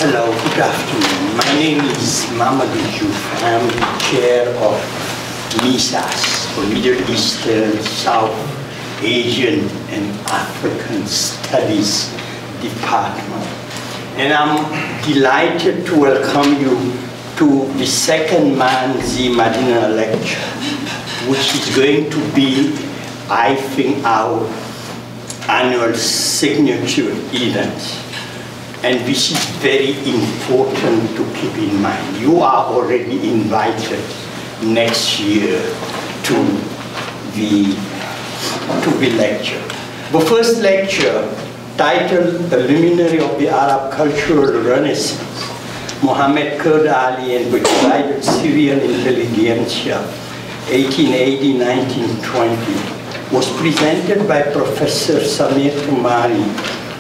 Hello, good afternoon. My name is Maan. I am the chair of MISAS, for Middle Eastern, South Asian and African Studies Department. And I'm delighted to welcome you to the second Maan Madina lecture, which is going to be, I think, our annual signature event. And this is very important to keep in mind. You are already invited next year to the lecture. The first lecture, titled The Luminary of the Arab Cultural Renaissance, Muhammad Kurd Ali and the Divided Syrian Intelligentsia, 1880-1920, was presented by Professor Samir Tumari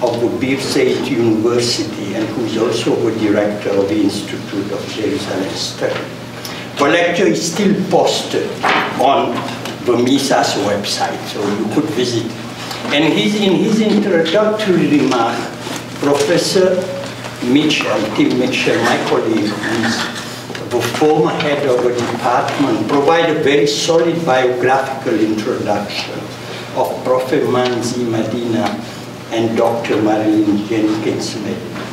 of the Bir Said University, and who is also the director of the Institute of Jerusalem Study. The lecture is still posted on the MISAS website, so you could visit. And in his introductory remark, Professor Mitchell, Tim Mitchell, my colleague, who is the former head of the department, provided a very solid biographical introduction of Prophet Maan Madina and Dr. Marilyn Jenkins Medina.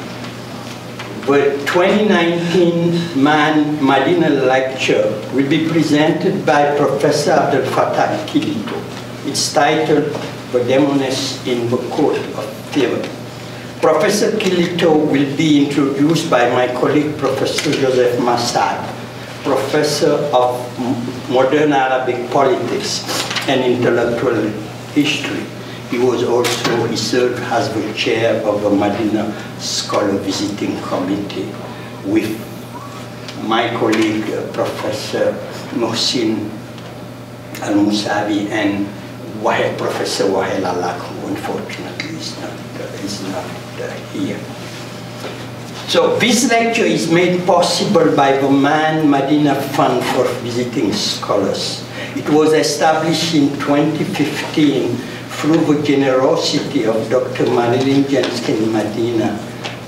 The 2019 Maan Madina lecture will be presented by Professor Abdel Fattah Kilito. It's titled The Demoness in the Court of Theater. Professor Kilito will be introduced by my colleague Professor Joseph Massad, Professor of Modern Arabic Politics and Intellectual History. He served as the chair of the Madina Scholar Visiting Committee with my colleague, Professor Mohsin Al-Musavi and Professor Wahel Alak, who unfortunately is not here. So this lecture is made possible by the Maan Madina Fund for Visiting Scholars. It was established in 2015 through the generosity of Dr. Marilyn Jenkins Medina,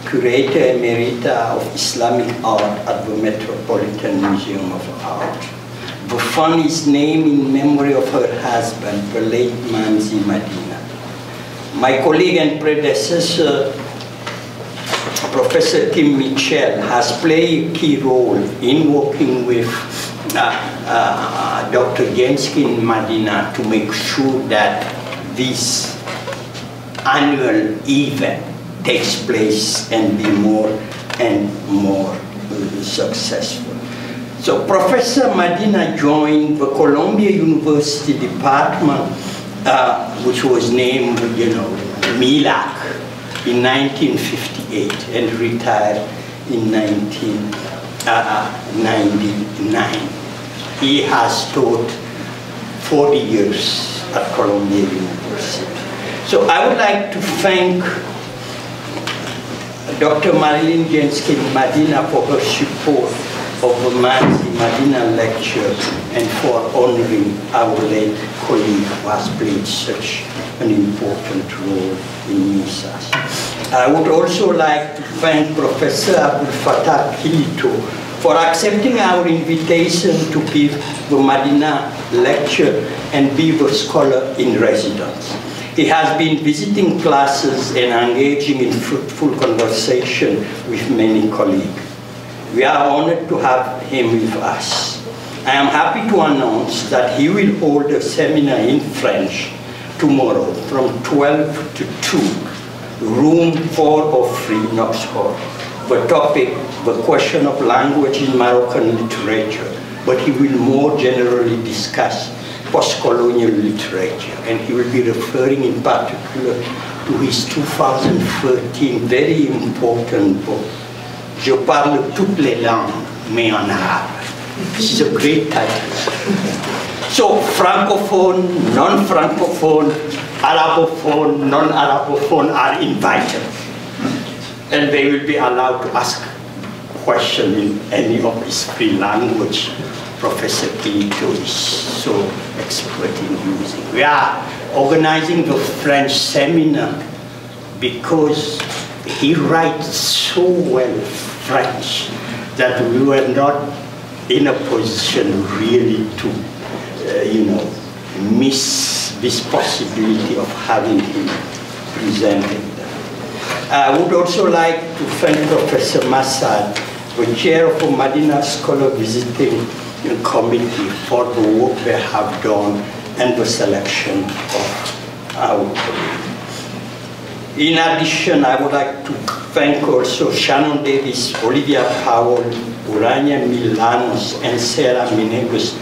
Curator Emerita of Islamic Art at the Metropolitan Museum of Art. The fund is named in memory of her husband, the late Maan Madina. My colleague and predecessor, Professor Tim Mitchell, has played a key role in working with Dr. Jenkins Medina to make sure that this annual event takes place and be more and more successful. So Professor Medina joined the Columbia University Department, which was named, MILAC, in 1958 and retired in 1999. He has taught 40 years at Columbia University. So I would like to thank Dr. Marilyn Jenkins Medina for her support of the Maan Madina lecture and for honoring our late colleague who has played such an important role in MISAS. I would also like to thank Professor Abdel Fattah Kilito for accepting our invitation to give the Madina lecture and be the scholar in residence. He has been visiting classes and engaging in fruitful conversation with many colleagues. We are honored to have him with us. I am happy to announce that he will hold a seminar in French tomorrow from 12 to 2, room 403, Knox Hall. The topic, the question of language in Moroccan literature, but he will more generally discuss post-colonial literature, and he will be referring in particular to his 2013 very important book, Je parle toutes les langues, mais en arabe. This is a great title. So francophone, non-francophone, arabophone, non-arabophone are invited. And they will be allowed to ask questions in any of these three languages Professor Kilito is so expert in using. We are organizing the French seminar because he writes so well French that we were not in a position really to, miss this possibility of having him presented. I would also like to thank Professor Massad, the chair of the Madina Scholar Visiting Committee, for the work they have done and the selection of our colleagues. In addition, I would like to thank also Shannon Davis, Olivia Powell, Urania Milanos, and Sarah Menegos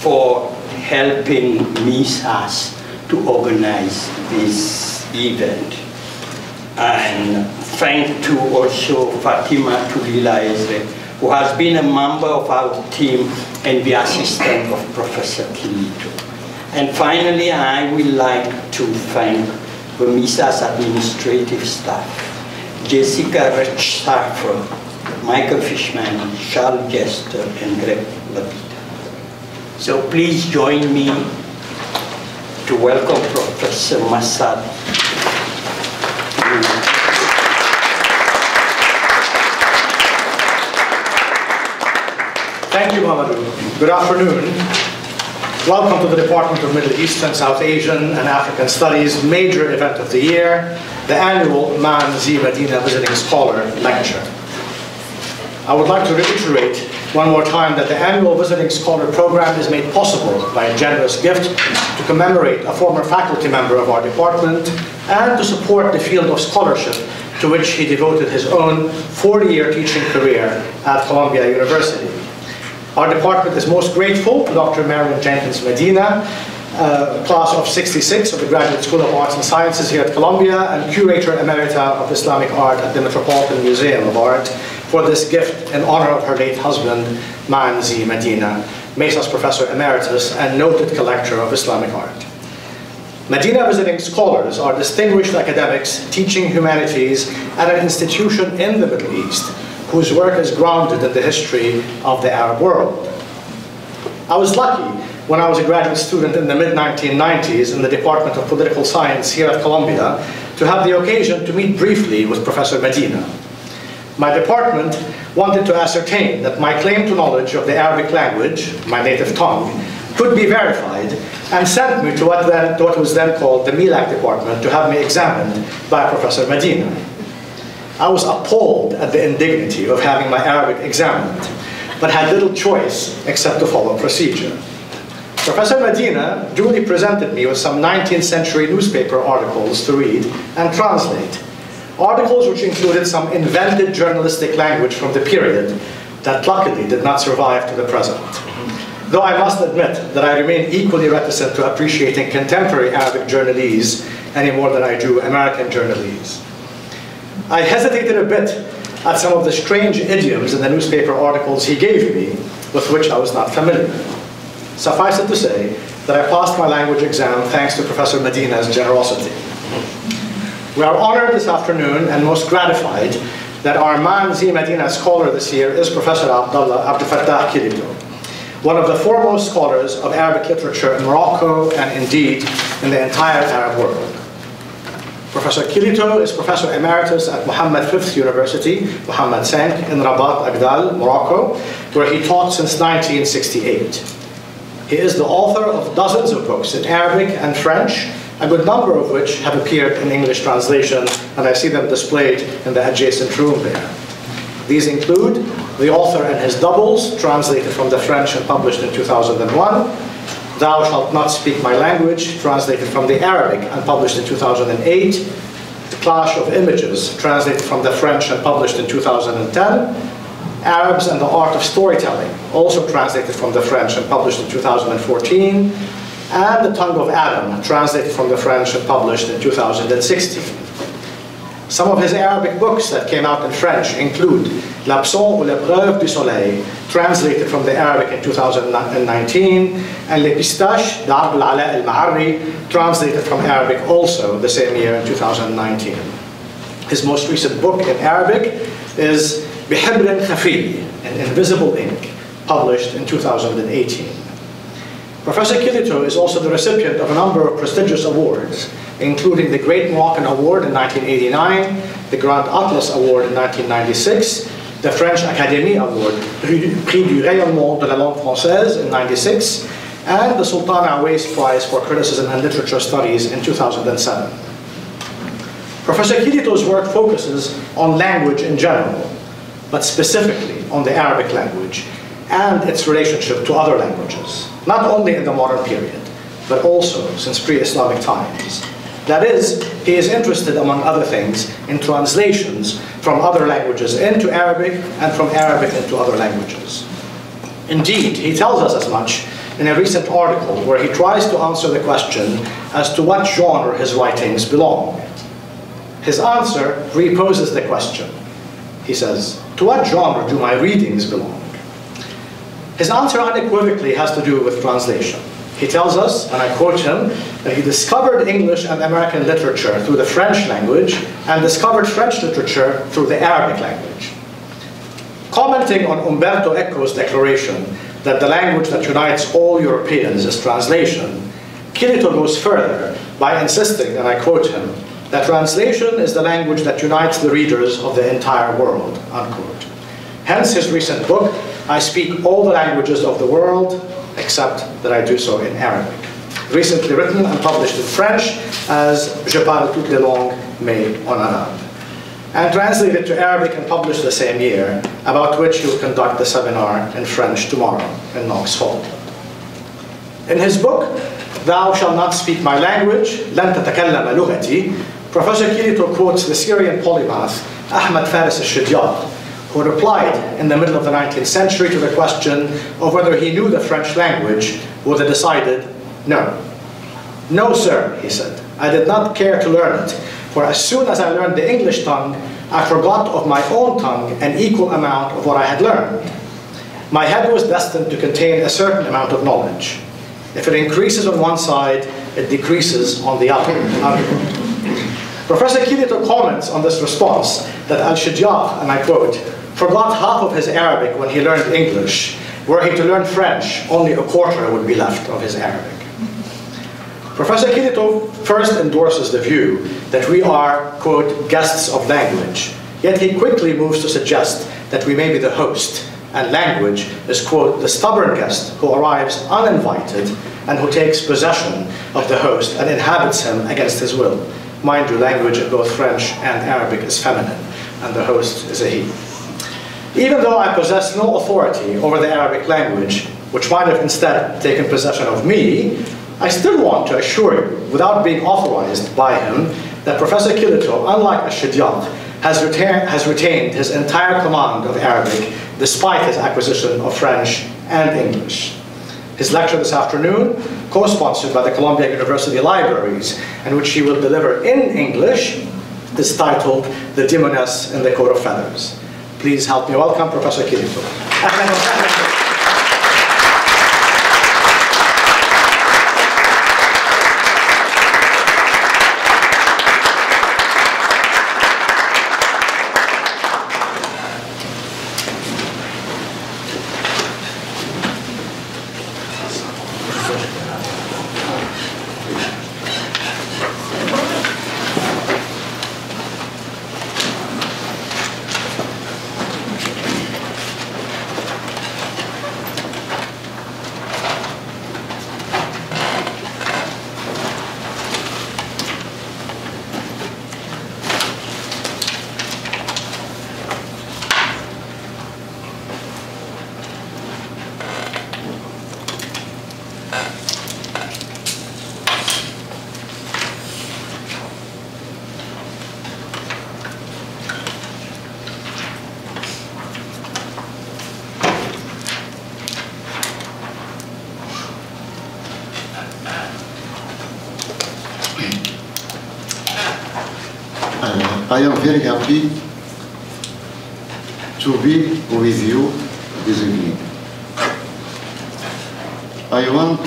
for helping MISAS to organize this event. And thank to also Fatima Tulilaeze, who has been a member of our team and the assistant of Professor Kilito. And finally, I would like to thank the MISAS administrative staff, Jessica Rich-Sarfer, Michael Fishman, Charles Jester, and Greg Labita. So please join me to welcome Professor Massad. Thank you, Mamadou. Good afternoon. Welcome to the Department of Middle East and South Asian and African Studies major event of the year, the annual Maan Madina Visiting Scholar Lecture. I would like to reiterate one more time that the annual Visiting Scholar Program is made possible by a generous gift to commemorate a former faculty member of our department and to support the field of scholarship to which he devoted his own 40-year teaching career at Columbia University. Our department is most grateful to Dr. Marion Jenkins Medina, class of 66 of the Graduate School of Arts and Sciences here at Columbia and Curator Emerita of Islamic Art at the Metropolitan Museum of Art, for this gift in honor of her late husband, Maan Medina, MISAS Professor Emeritus and noted collector of Islamic art. Madina visiting scholars are distinguished academics teaching humanities at an institution in the Middle East, whose work is grounded in the history of the Arab world. I was lucky when I was a graduate student in the mid-1990s in the Department of Political Science here at Columbia to have the occasion to meet briefly with Professor Medina. My department wanted to ascertain that my claim to knowledge of the Arabic language, my native tongue, could be verified and sent me to what was then called the MILAC department to have me examined by Professor Medina. I was appalled at the indignity of having my Arabic examined, but had little choice except to follow procedure. Professor Medina duly presented me with some 19th century newspaper articles to read and translate. Articles which included some invented journalistic language from the period that luckily did not survive to the present. Though I must admit that I remain equally reticent to appreciating contemporary Arabic journalese any more than I do American journalese. I hesitated a bit at some of the strange idioms in the newspaper articles he gave me, with which I was not familiar. Suffice it to say that I passed my language exam thanks to Professor Medina's generosity. We are honored this afternoon and most gratified that our Maan Medina scholar this year is Professor Abdul Fattah Kilito, one of the foremost scholars of Arabic literature in Morocco and indeed in the entire Arab world. Professor Kilito is Professor Emeritus at Mohammed V University, Mohammed V, in Rabat, Agdal, Morocco, where he taught since 1968. He is the author of dozens of books in Arabic and French, a good number of which have appeared in English translation, and I see them displayed in the adjacent room there. These include The Author and His Doubles, translated from the French and published in 2001, Thou Shalt Not Speak My Language, translated from the Arabic and published in 2008, The Clash of Images, translated from the French and published in 2010, Arabs and the Art of Storytelling, also translated from the French and published in 2014, and The Tongue of Adam, translated from the French and published in 2016. Some of his Arabic books that came out in French include L'Absence ou l'Épreuve du Soleil, translated from the Arabic in 2019, and Les Pistaches d'Abd al-Ala al-Ma'arri, translated from Arabic also the same year in 2019. His most recent book in Arabic is بحبر خفي, in invisible ink, published in 2018. Professor Kilito is also the recipient of a number of prestigious awards, including the Great Moroccan Award in 1989, the Grand Atlas Award in 1996, the French Académie Award, Prix du Rayonnement de la Langue Française in 1996, and the Sultana Awais Prize for Criticism and Literature Studies in 2007. Professor Kilito's work focuses on language in general, but specifically on the Arabic language and its relationship to other languages, not only in the modern period, but also since pre-Islamic times. That is, he is interested, among other things, in translations from other languages into Arabic and from Arabic into other languages. Indeed, he tells us as much in a recent article where he tries to answer the question as to what genre his writings belong. His answer reposes the question. He says, to what genre do my readings belong? His answer unequivocally has to do with translation. He tells us, and I quote him, that he discovered English and American literature through the French language and discovered French literature through the Arabic language. Commenting on Umberto Eco's declaration that the language that unites all Europeans is translation, Kilito goes further by insisting, and I quote him, that translation is the language that unites the readers of the entire world, unquote. Hence his recent book, I Speak All the Languages of the World, except that I do so in Arabic. Recently written and published in French as Je parle toutes les langues, mais en arabe. And translated to Arabic and published the same year, about which he will conduct the seminar in French tomorrow in Knox Hall. In his book, Thou Shalt Not Speak My Language, لن تتكلم لغتي, Professor Kilito quotes the Syrian polymath Ahmad Faris al-Shidjaq, who replied in the middle of the 19th century to the question of whether he knew the French language with a decided no. No, sir, he said, I did not care to learn it, for as soon as I learned the English tongue, I forgot of my own tongue an equal amount of what I had learned. My head was destined to contain a certain amount of knowledge. If it increases on one side, it decreases on the other. Professor Kilito comments on this response that Al-Shidjaq, and I quote, forgot half of his Arabic when he learned English. Were he to learn French, only a quarter would be left of his Arabic. Professor Kilito first endorses the view that we are, quote, guests of language, yet he quickly moves to suggest that we may be the host, and language is, quote, the stubborn guest who arrives uninvited and who takes possession of the host and inhabits him against his will. Mind you, language in both French and Arabic is feminine, and the host is a he. Even though I possess no authority over the Arabic language, which might have instead taken possession of me, I still want to assure you, without being authorized by him, that Professor Kilito, unlike Al-Shidjaq, has retained his entire command of Arabic despite his acquisition of French and English. His lecture this afternoon, co-sponsored by the Columbia University Libraries, and which he will deliver in English, is titled The Demoness in the Coat of Feathers. Please help me welcome Professor Kilito. I am very happy to be with you this evening. I want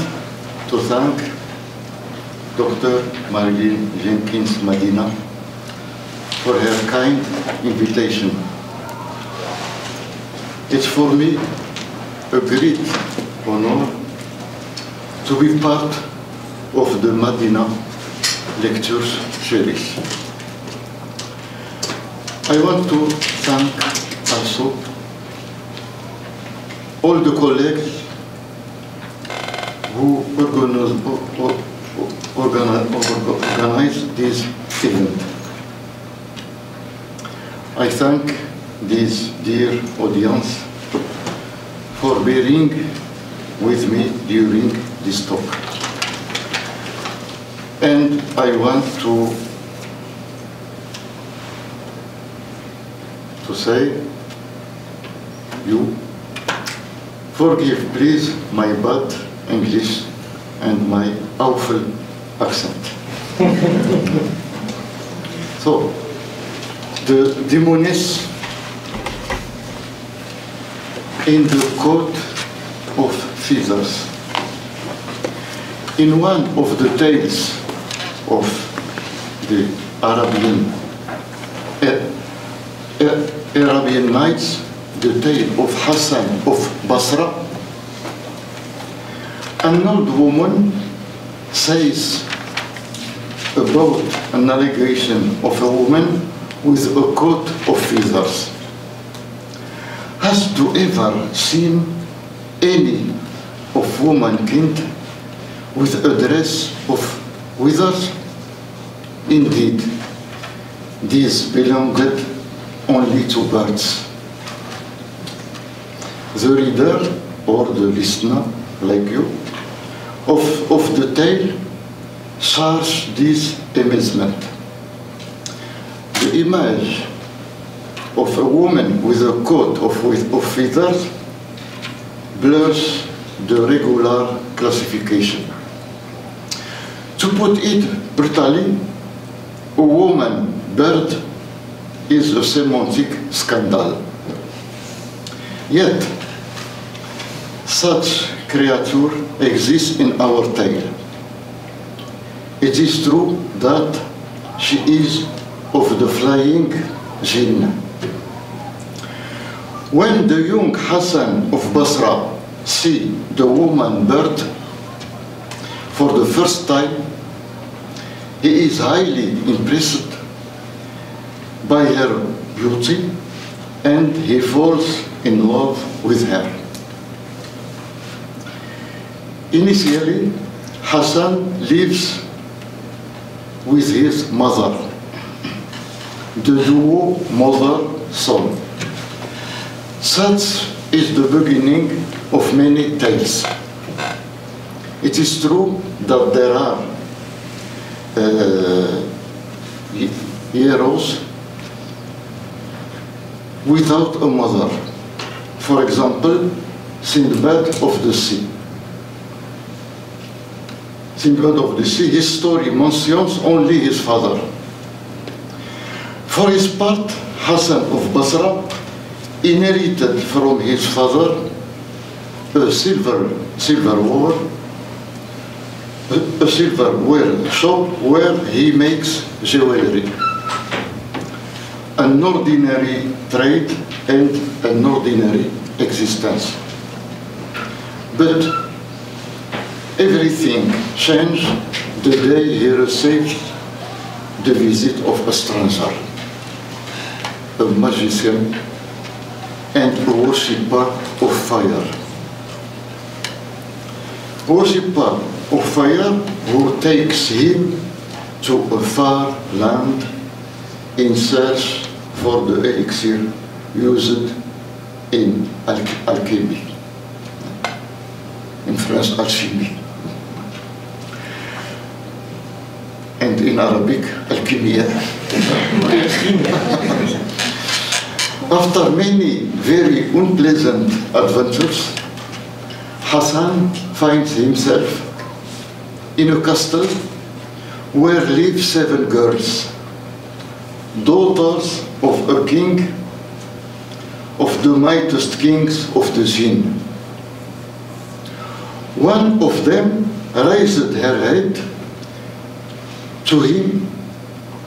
to thank Dr. Marilyn Jenkins Madina for her kind invitation. It's for me a great honor to be part of the Madina lectures series. I want to thank also all the colleagues who organized this event. I thank this dear audience for bearing with me during this talk. And I want to say, you forgive please my bad English and my awful accent. So, the demonies in the coat of feathers. In one of the tales of the Arabian Nights, the tale of Hassan of Basra, an old woman says about an allegation of a woman with a coat of feathers. Hast you ever seen any of womankind with a dress of withers? Indeed, these belonged only to birds. The reader or the listener, like you, of the tale shares this amazement. The image of a woman with a coat of feathers blurs the regular classification. To put it brutally, a woman bird is a semantic scandal. Yet, such creature exists in our tale. It is true that she is of the flying jinn. When the young Hassan of Basra see the woman bird for the first time, he is highly impressed by her beauty and he falls in love with her. Initially, Hassan lives with his mother, the duo mother-son. Such is the beginning of many tales. It is true that there are heroes without a mother. For example, Sindbad of the Sea. Sindbad of the Sea, his story mentions only his father. For his part, Hassan of Basra inherited from his father a silverware shop where he makes jewelry. An ordinary trade and an ordinary existence. But everything changed the day he received the visit of a stranger, a magician and a worshipper of fire. Worshipper of fire who takes him to a far land in search for the elixir used in alchemy. In French, alchemy. And in Arabic, alchemia. After many very unpleasant adventures, Hassan finds himself in a castle where live 7 girls, daughters of a king, of the mightiest kings of the jinn. One of them raised her head to him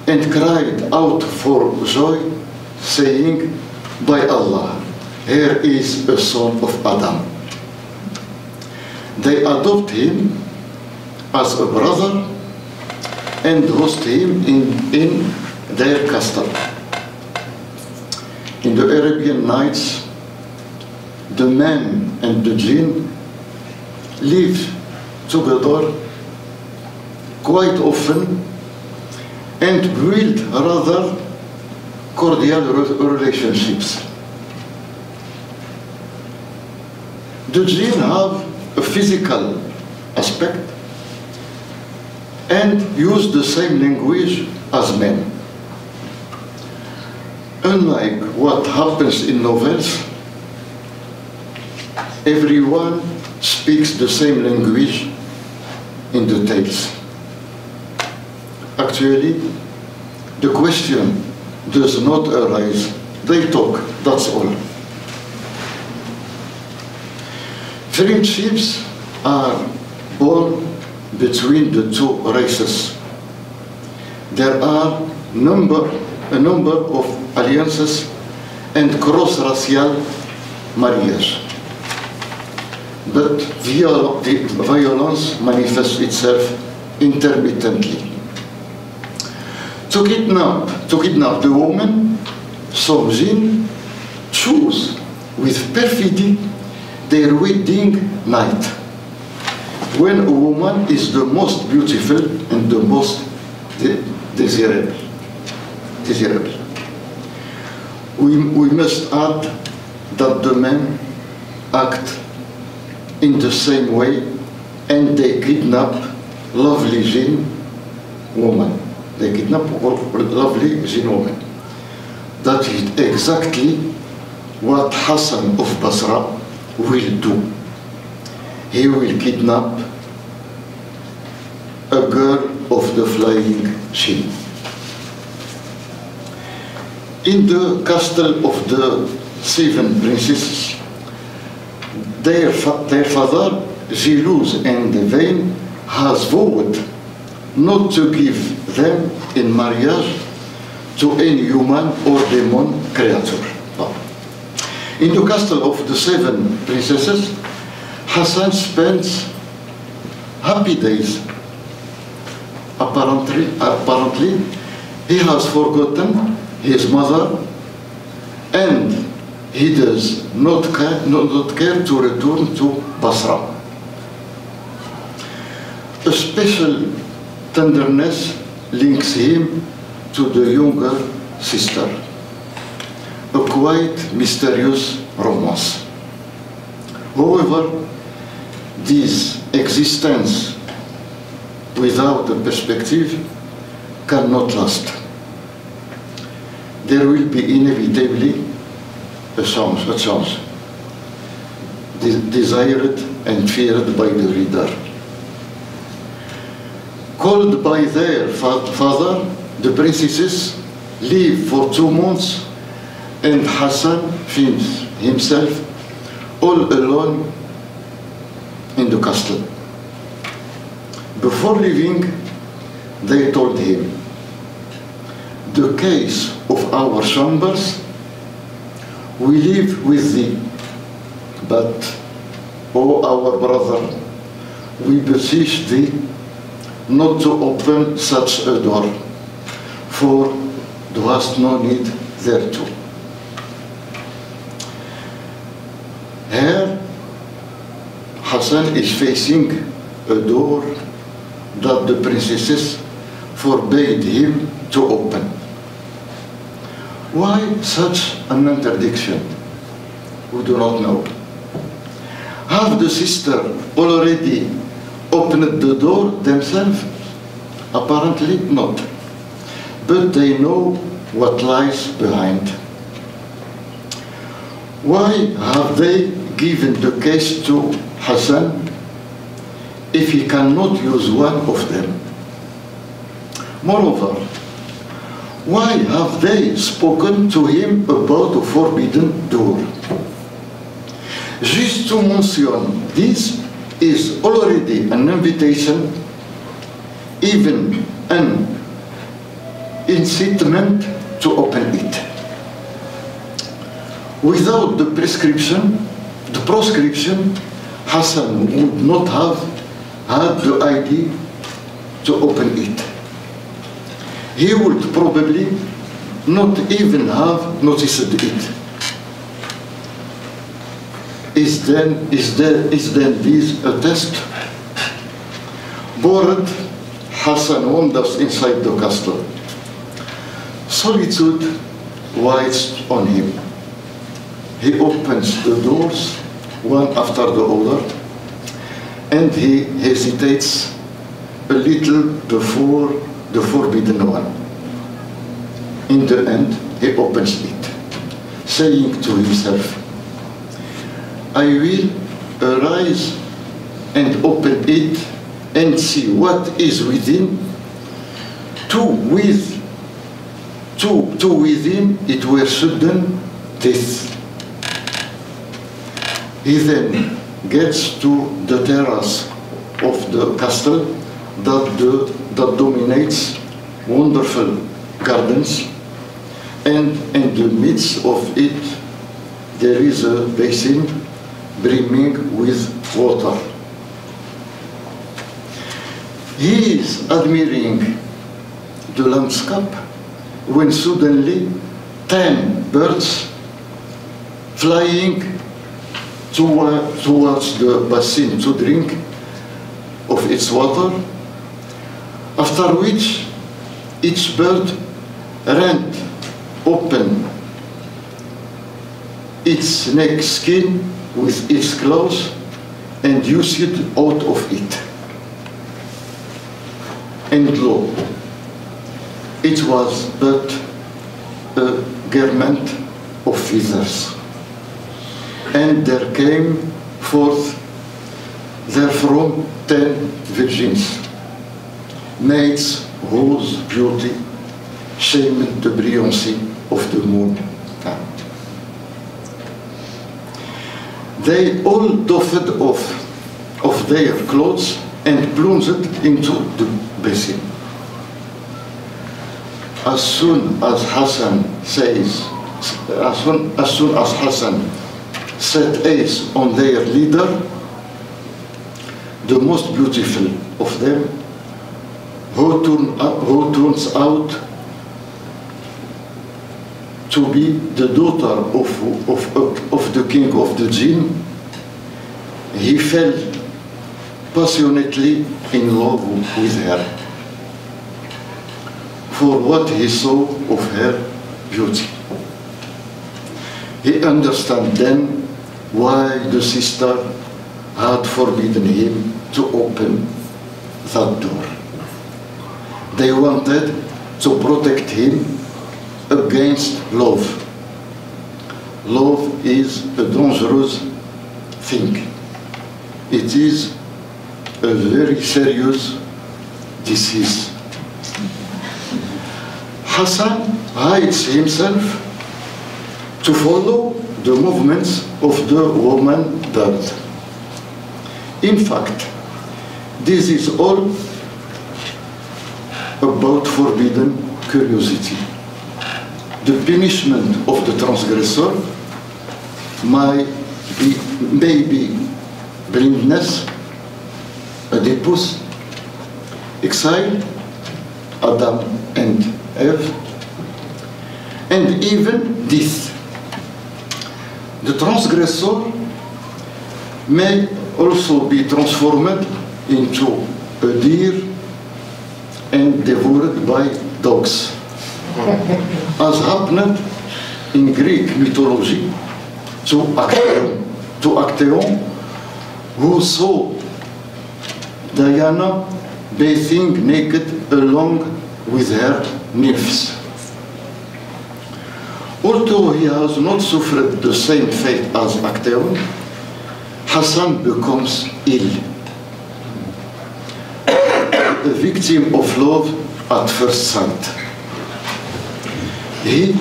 and cried out for joy, saying, "By Allah, here is a son of Adam." They adopt him as a brother and host him in their castle. In the Arabian Nights, the man and the jinn live together quite often and build rather cordial relationships. The jinn have a physical aspect and use the same language as men. Unlike what happens in novels, everyone speaks the same language in the tales. Actually, the question does not arise. They talk, that's all. Friendships are born between the two races. There are a number of alliances and cross-racial marriages. But violence manifests itself intermittently. To kidnap the woman, some jinn choose with perfidy their wedding night, when a woman is the most beautiful and the most desirable. We must add that the men act in the same way and they kidnap lovely jinn woman. They kidnap lovely jinn woman. That is exactly what Hassan of Basra will do. He will kidnap a girl of the flying jinn. In the castle of the 7 princesses, their father, jealous and vain, has vowed not to give them in marriage to any human or demon creature. In the castle of the 7 princesses, Hassan spends happy days. Apparently, he has forgotten his mother and he does not care to return to Basra. A special tenderness links him to the younger sister. A quite mysterious romance. However, this existence without a perspective cannot last. There will be inevitably a change, desired and feared by the reader. Called by their father, the princesses live for 2 months and Hassan finds himself all alone in the castle. Before leaving, they told him, "The case of our chambers, we live with thee, but, O our brother, we beseech thee not to open such a door, for thou hast no need thereto." Here, Hassan is facing a door that the princesses forbade him to open. Why such an interdiction? We do not know. Have the sister already opened the door themselves? Apparently not. But they know what lies behind. Why have they given the case to Hassan if he cannot use one of them? Moreover, why have they spoken to him about a forbidden door? Just to mention this is already an invitation, even an incitement to open it. Without the proscription, Hassan would not have had the idea to open it. he would probably not even have noticed it. Is then this a test? Bored, Hassan wanders inside the castle. Solitude waits on him. He opens the doors one after the other, and he hesitates a little before the forbidden one. In the end, he opens it, saying to himself, I will arise and open it and see what is within. To within it were sudden death. He then gets to the terrace of the castle that dominates wonderful gardens, and in the midst of it there is a basin brimming with water. He is admiring the landscape when suddenly 10 birds flying towards the basin to drink of its water, after which each bird rent open its neck skin with its claws and used it out of it. And lo, it was but a garment of feathers. And there came forth therefrom 10 virgins, maids whose beauty shamed the brilliancy of the moon. They all doffed off of their clothes and plunged into the basin. As soon as Hassan set eyes on their leader, the most beautiful of them, who turns out to be the daughter of the king of the jinn, he fell passionately in love with her for what he saw of her beauty. He understood then why the sister had forbidden him to open that door. They wanted to protect him against love. Love is a dangerous thing. It is a very serious disease. Hassan hides himself to follow the movements of the woman bird. In fact, this is all about forbidden curiosity. The punishment of the transgressor may be blindness, Oedipus, exile, Adam and Eve, and even death. The transgressor may also be transformed into a deer and devoured by dogs, as happened in Greek mythology to Actaeon, who saw Diana bathing naked along with her nymphs. Although he has not suffered the same fate as Actaeon, Hassan becomes ill, a victim of love at first sight. He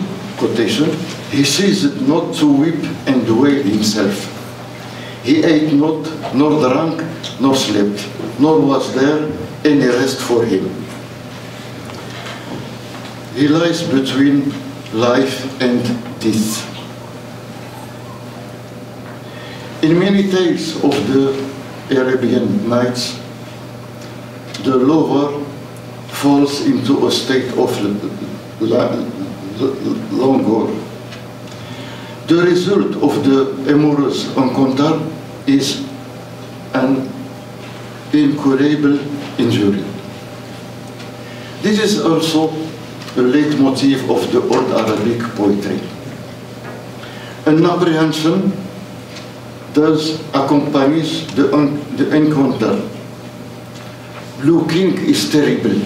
ceased not to weep and wail himself. He ate not, nor drank, nor slept, nor was there any rest for him. He lies between life and death. In many tales of the Arabian Nights, the lover falls into a state of languor. The result of the amorous encounter is an incurable injury. This is also a leitmotif of the Old Arabic poetry. An apprehension thus accompanies the encounter. Looking is terrible,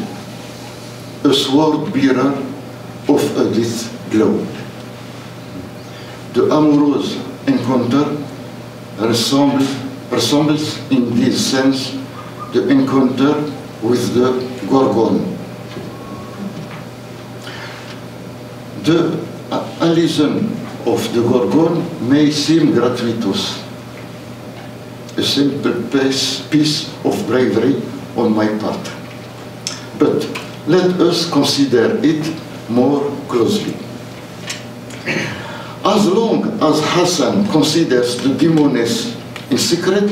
a sword bearer of a death blow. The amorous encounter resembles in this sense the encounter with the Gorgon. The allusion of the Gorgon may seem gratuitous, a simple piece of bravery on my part. But let us consider it more closely. As long as Hassan considers the demoness in secret,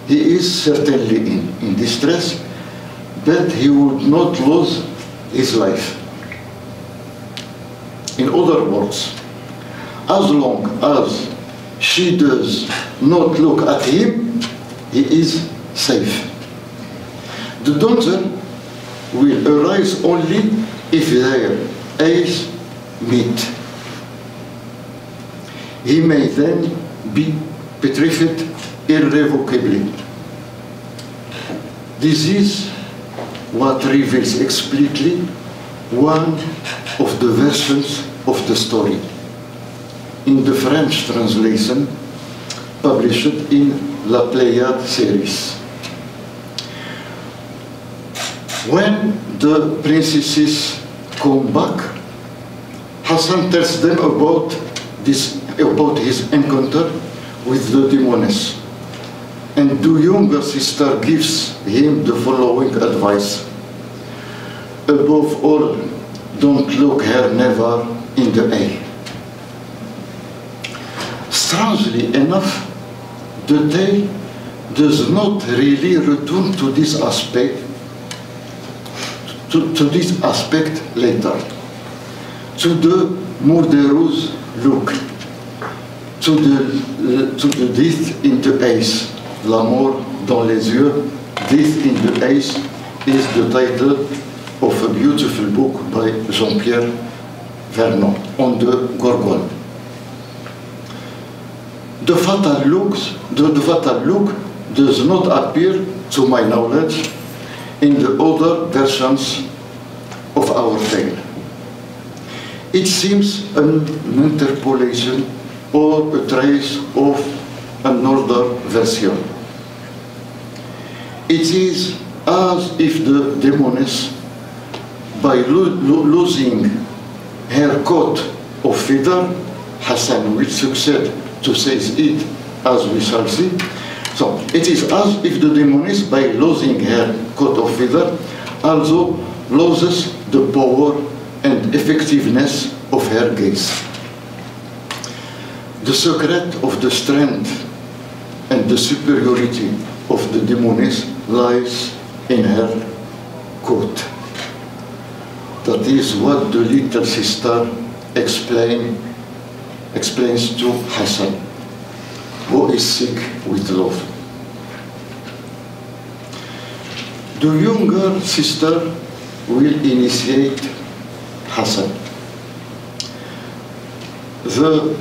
he is certainly in distress, but he would not lose his life. In other words, as long as she does not look at him, he is safe. The danger will arise only if their eyes meet. He may then be petrified irrevocably. This is what reveals explicitly one of the versions of the story in the French translation published in La Pléiade series. When the princesses come back, Hassan tells them about his encounter with the demoness, and the younger sister gives him the following advice: above all, don't look her never in the eye. Strangely enough, the tale does not really return to this aspect later, to the murderous look, to the death in the eyes. La mort dans les yeux, Death in the Eyes is the title of a beautiful book by Jean-Pierre Vernon on the Gorgon. The fatal look does not appear, to my knowledge, in the other versions of our tale. It seems an interpolation or a trace of another version. It is as if the demoness, by losing her coat of feather, Hassan will succeed to seize it, as we shall see. So it is as if the demoness, by losing her coat of feather, also loses the power and effectiveness of her gaze. The secret of the strength and the superiority of the demoness lies in her coat. That is what the little sister explains to Hassan, who is sick with love. The younger sister will initiate Hassan. The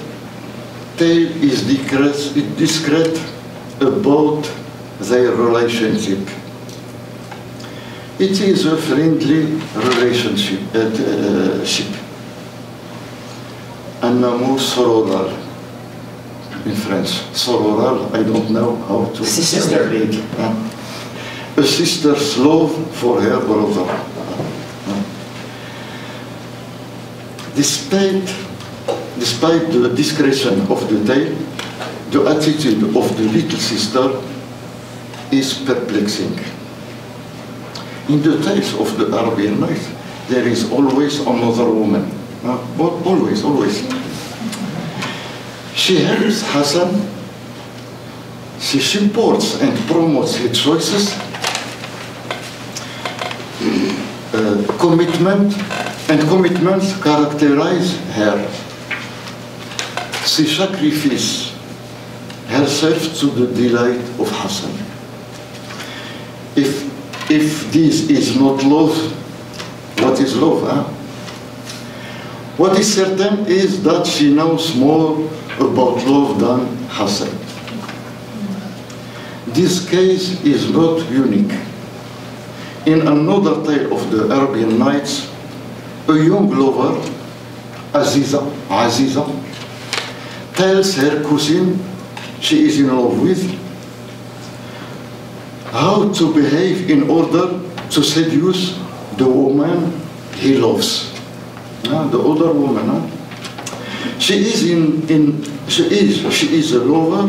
tale is discreet about their relationship. It is a friendly relationship, un amour sororal in French. Sororal, I don't know how to translate. A sister's love for her brother. Despite the discretion of the tale, the attitude of the little sister is perplexing. In the tales of the Arabian Nights, there is always another woman. Always. She helps Hassan, she supports and promotes his choices, commitment, and commitments characterize her. She sacrificed herself to the delight of Hassan. If this is not love, what is love? Huh? What is certain is that she knows more about love than Hassan. This case is not unique. In another tale of the Arabian Nights, a young lover, Aziza, tells her cousin she is in love with how to behave in order to seduce the woman he loves. The other woman. She is a lover.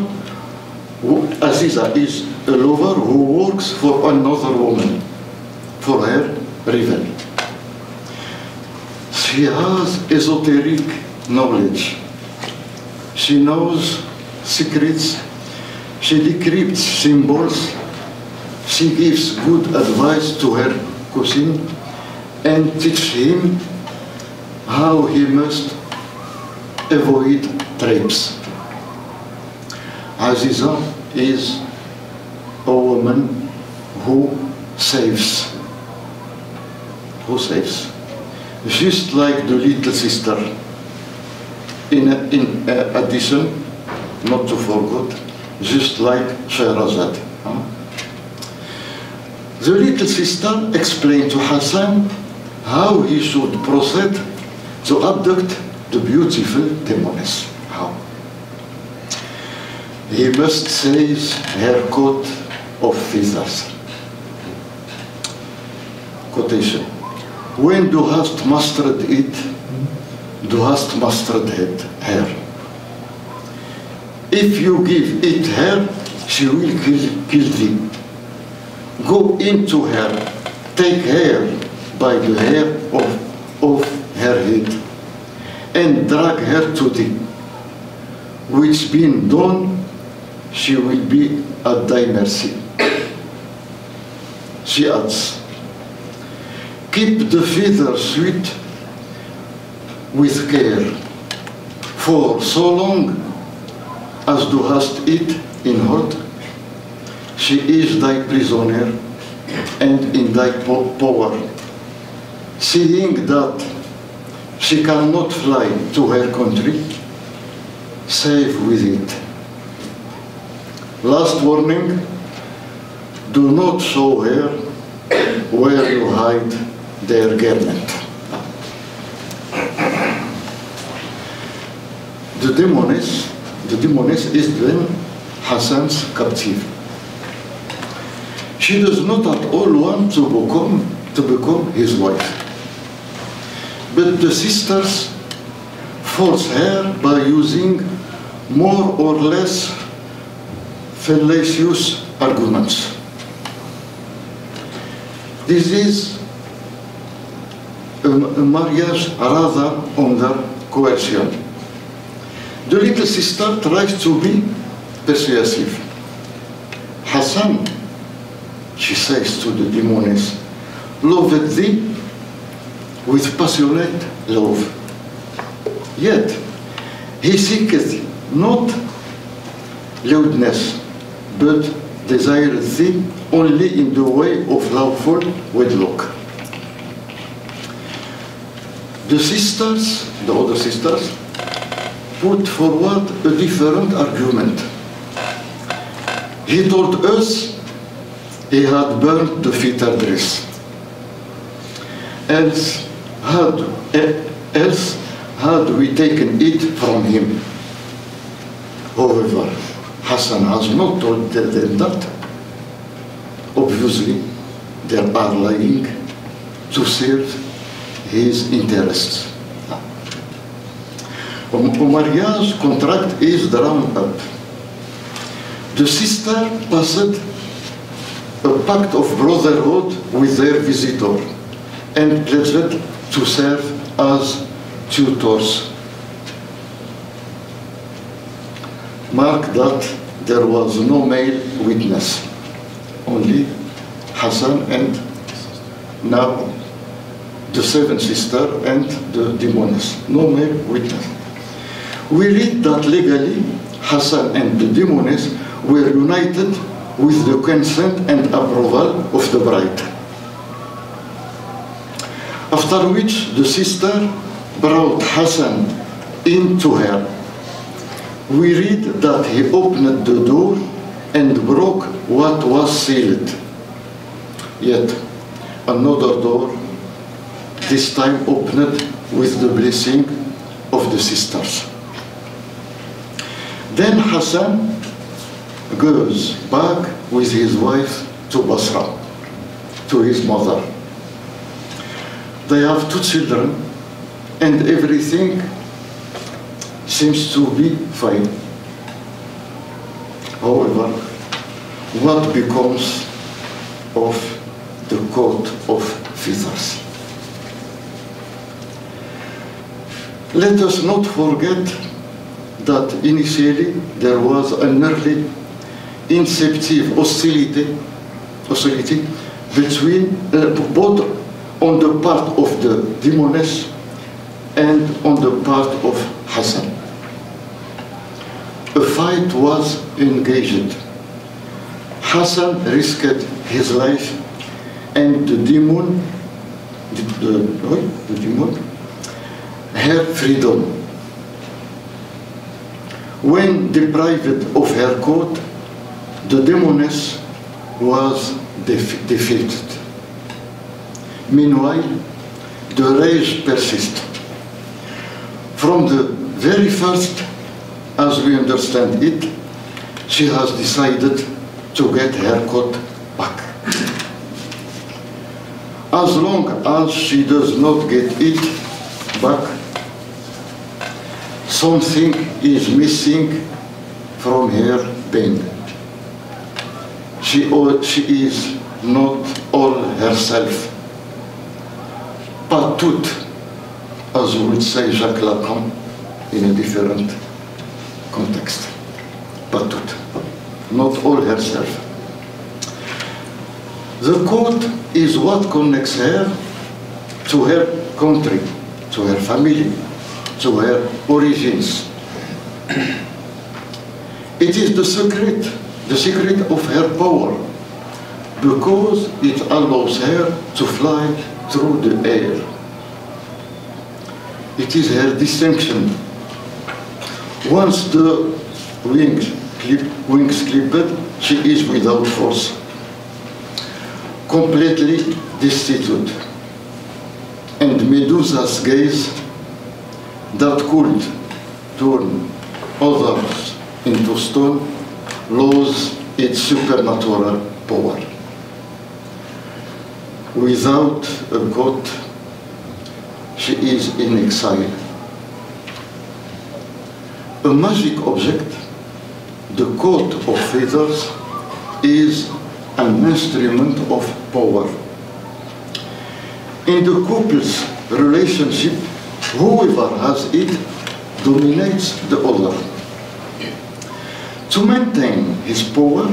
Aziza is a lover who works for another woman, for her rival. She has esoteric knowledge. She knows secrets. She decrypts symbols. She gives good advice to her cousin and teaches him how he must avoid traps. Aziza is a woman who saves. Just like the little sister. In addition, not to forget, just like Shahrazad. The little sister explained to Hassan how he should proceed to abduct the beautiful demoness. How? He must seize her coat of feathers. Quotation. When thou hast mastered it, thou hast mastered her. If you give it her, she will kill thee. Go into her, take her by the hair of her head, and drag her to thee. Which being done, she will be at thy mercy. She adds, keep the feather sweet with care, for so long as thou hast it in hold, she is thy prisoner and in thy power. Seeing that she cannot fly to her country, save with it. Last warning, do not show her where you hide their garment. The demoness is then Hassan's captive. She does not at all want to become his wife. But the sisters force her by using more or less fallacious arguments. This is a marriage rather under coercion. The little sister tries to be persuasive. Hassan, she says to the demoness, loveth thee with passionate love. Yet he seeketh not loudness, but desireth thee only in the way of lawful wedlock. The other sisters, put forward a different argument. He told us he had burned the fetter dress. Else had we taken it from him. However, Hassan has not told them that. Obviously, they are lying to serve his interests. A marriage contract is drawn up. The sister passed a pact of brotherhood with their visitor and pledged to serve as tutors. Mark that there was no male witness, only Hassan and now the seven sisters and the demoness. No male witness. We read that legally Hassan and the demoness were united with the consent and approval of the bride. After which the sister brought Hassan into her. We read that he opened the door and broke what was sealed. Yet another door, this time opened with the blessing of the sisters. Then Hassan goes back with his wife to Basra, to his mother. They have 2 children and everything seems to be fine. However, what becomes of the coat of feathers? Let us not forget that initially there was an early inceptive hostility between both on the part of the demoness and on the part of Hassan. A fight was engaged. Hassan risked his life and the demon her freedom. When deprived of her coat, the demoness was defeated. Meanwhile, the rage persists. From the very first, as we understand it, she has decided to get her coat back. As long as she does not get it back, something is missing from her being. She is not all herself. Pas toute, as would say Jacques Lacan in a different context. Pas toute, not all herself. The coat is what connects her to her country, to her family, to her origins. It is the secret of her power, because it allows her to fly through the air. It is her distinction. Once the wings clipped, she is without force, completely destitute. And Medusa's gaze that could turn others into stone loses its supernatural power. Without a coat, she is in exile. A magic object, the coat of feathers, is an instrument of power. In the couple's relationship, whoever has it dominates the other. To maintain his power,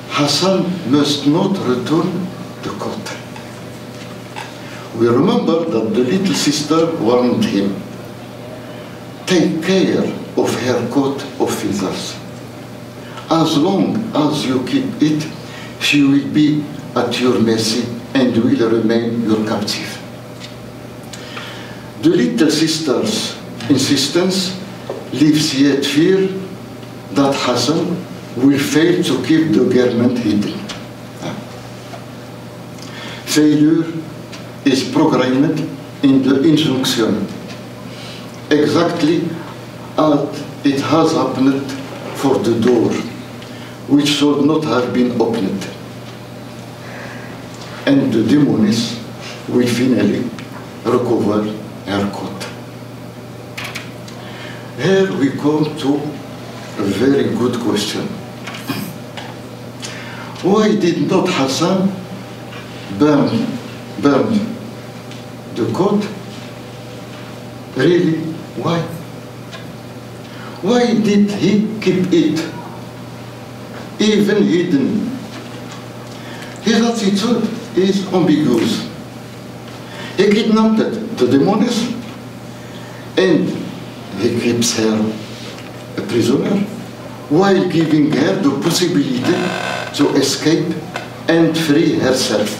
Hassan must not return the coat. We remember that the little sister warned him, take care of her coat of feathers. As long as you keep it, she will be at your mercy and will remain your captive. The little sister's insistence leaves yet fear that Hassan will fail to keep the garment hidden. Failure is programmed in the injunction, exactly as it has happened for the door, which should not have been opened. And the demoness will finally recover her coat. Here we come to a very good question. Why did not Hassan burn the coat? Really? Why? Why did he keep it, even hidden? His attitude is ambiguous. He kidnapped the demoness and he keeps her a prisoner while giving her the possibility to escape and free herself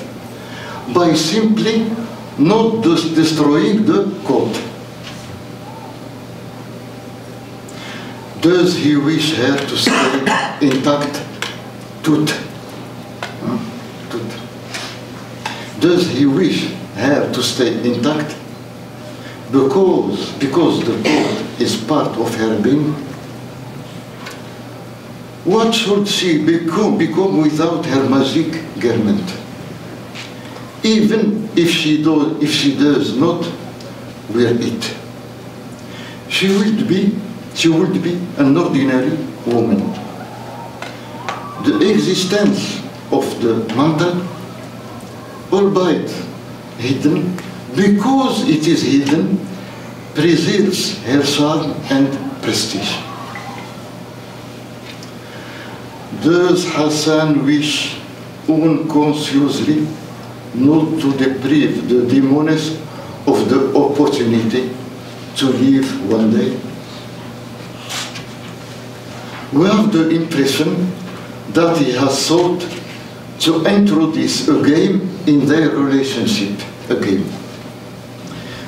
by simply not destroying the coat. Does he wish her to stay intact? Tooth. Does he wish her to stay intact? Because the coat is part of her being. What should she become without her magic garment? Even if she does not wear it, she would be an ordinary woman. The existence of the mantle, albeit hidden, because it is hidden, preserves her charm and prestige. Does Hassan wish unconsciously not to deprive the demoness of the opportunity to live one day? We have the impression that he has sought to introduce a game in their relationship, a game.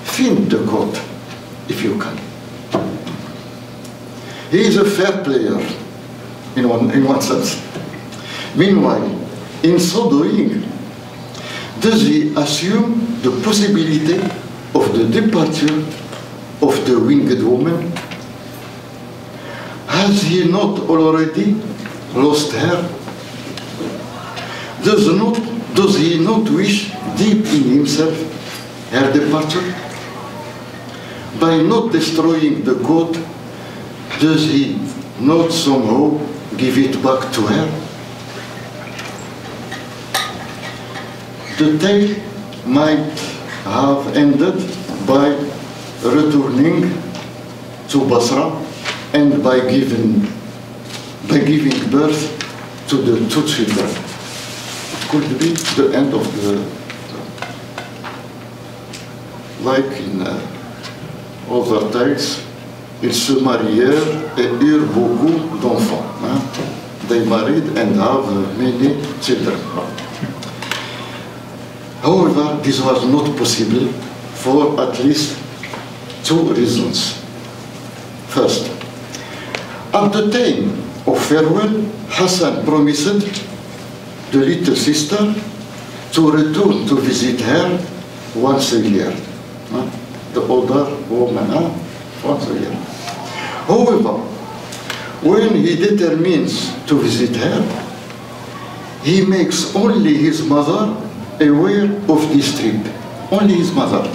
Find the court, if you can. He is a fair player, in one sense. Meanwhile, in so doing, does he assume the possibility of the departure of the winged woman? Has he not already lost her? Does he not wish deep in himself her departure? By not destroying the coat, does he not somehow give it back to her? The tale might have ended by returning to Basra and by giving birth to the two children. It could be the end of the, like in other tales, ils se marièrent et eurent beaucoup d'enfants. They married and have many children. However, this was not possible for at least two reasons. First, at the time of farewell, Hassan promised the little sister to return to visit her once a year. The older woman, once a year. However, when he determines to visit her, he makes only his mother aware of this trip. Only his mother.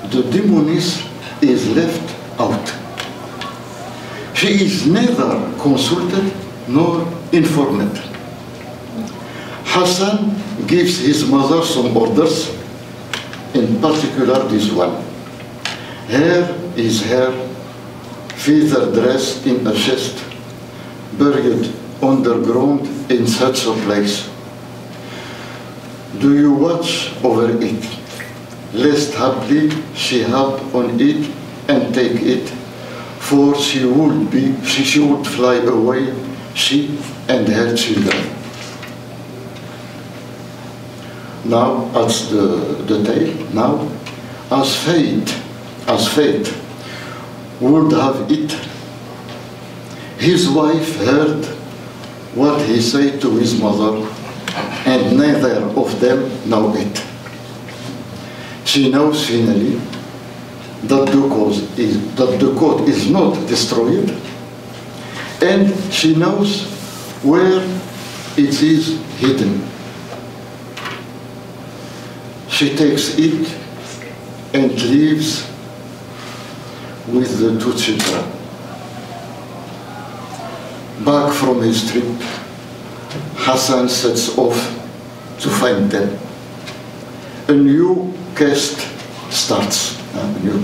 The demoness is left out. She is neither consulted nor informed. Hassan gives his mother some orders, in particular this one. Here is her feather dress in a chest, buried underground in such a place. Do you watch over it, lest haply she hap on it and take it, for she would fly away, she and her children. Now, as the tale, now, as fate would have it, his wife heard what he said to his mother, and neither of them know it. She knows finally that the coat is not destroyed, and she knows where it is hidden. She takes it and leaves with the two children. Back from his trip, Hassan sets off to find them. A new quest starts. A new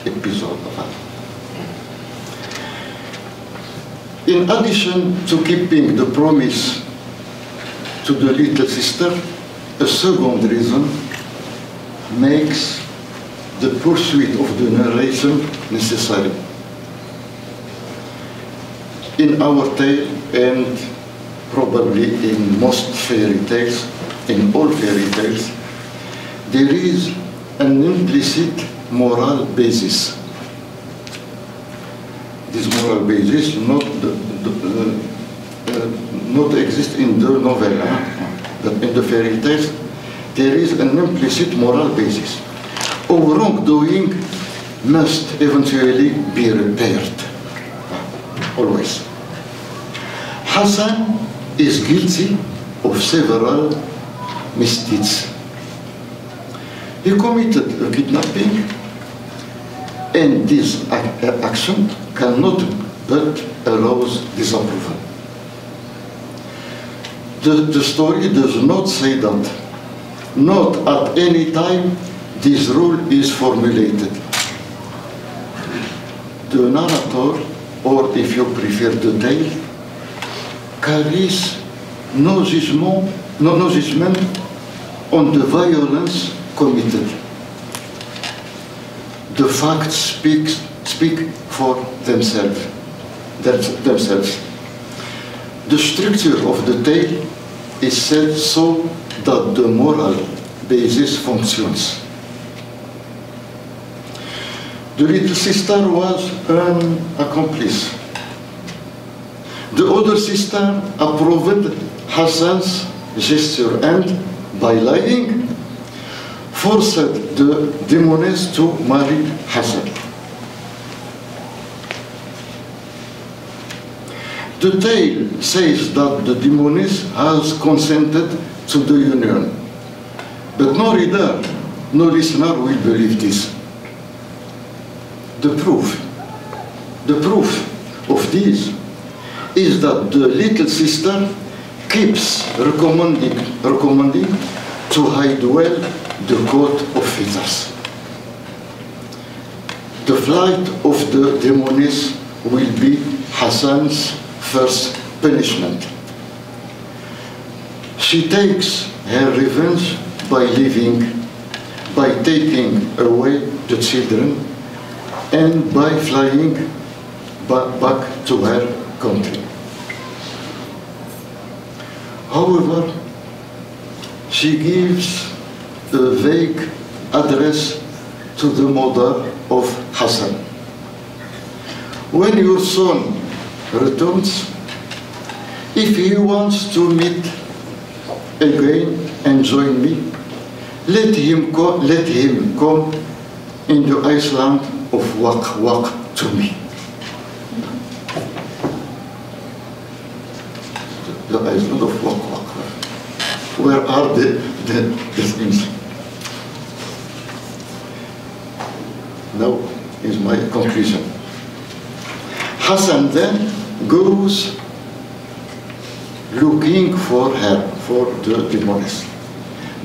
episode of that. In addition to keeping the promise to the little sister, a second reason makes the pursuit of the narration necessary. In our tale, and probably in most fairy tales, in all fairy tales, there is an implicit moral basis. This moral basis not exist in the novella, but in the fairy tales, there is an implicit moral basis. All wrongdoing must eventually be repaired, always. Hassan is guilty of several misdeeds. He committed a kidnapping, and this action cannot but arouse disapproval. The story does not say that. Not at any time this rule is formulated. The narrator, or if you prefer the tale, carries no judgment on the violence committed. The facts speak for themselves. The structure of the tale is set so that the moral basis functions. The little sister was an accomplice. The older sister approved Hassan's gesture and, by lying, forced the demoness to marry Hassan. The tale says that the demoness has consented to the union, but no reader, no listener will believe this. The proof of this is that the little sister keeps recommending to hide well the coat of feathers. The flight of the demoness will be Hassan's first punishment. She takes her revenge by taking away the children and by flying back to her country. However, she gives a vague address to the mother of Hassan. When your son returns, if he wants to meet again and join me, let him come in the island of Wak to me. The island of Wak. Where are the things? Now is my conclusion. Hassan then goes looking for her, for the demoness.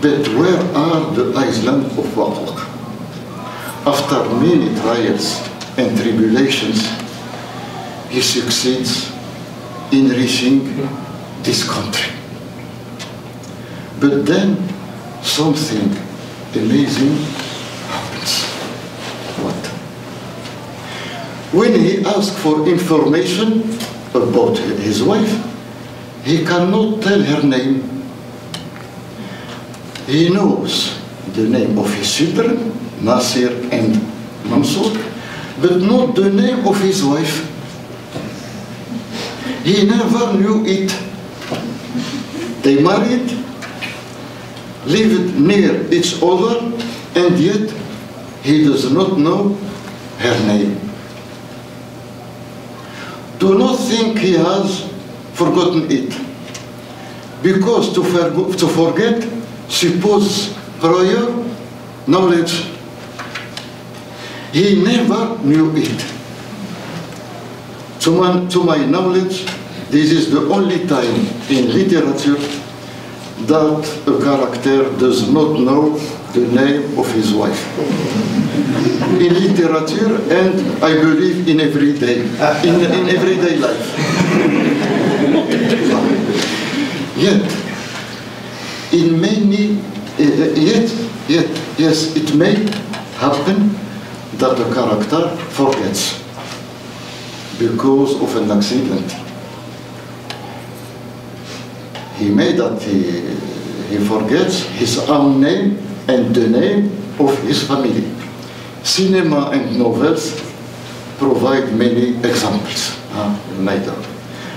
But where are the island of Wak? After many trials and tribulations, he succeeds in reaching this country. But then something amazing happens. What? When he asks for information about his wife, he cannot tell her name. He knows the name of his children, Nasir and Mansour, but not the name of his wife. He never knew it. They married, lived near each other, and yet he does not know her name. Do not think he has forgotten it, because to forget supposes prior knowledge. He never knew it. To my knowledge, this is the only time in literature that a character does not know the name of his wife. In literature, and I believe in everyday life. Yet Yet, yes, it may happen that the character forgets because of an accident. He forgets his own name and the name of his family. Cinema and novels provide many examples. Neither.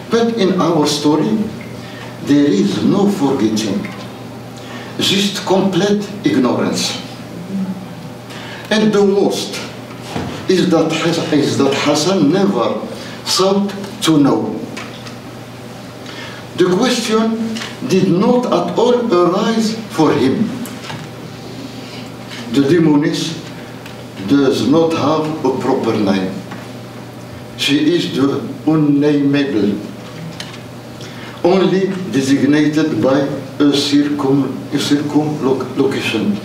But in our story, there is no forgetting, just complete ignorance. And the worst is that Hassan never thought to know. The question did not at all arise for him. The demoness does not have a proper name. She is the unnameable, only designated by a circumlocution,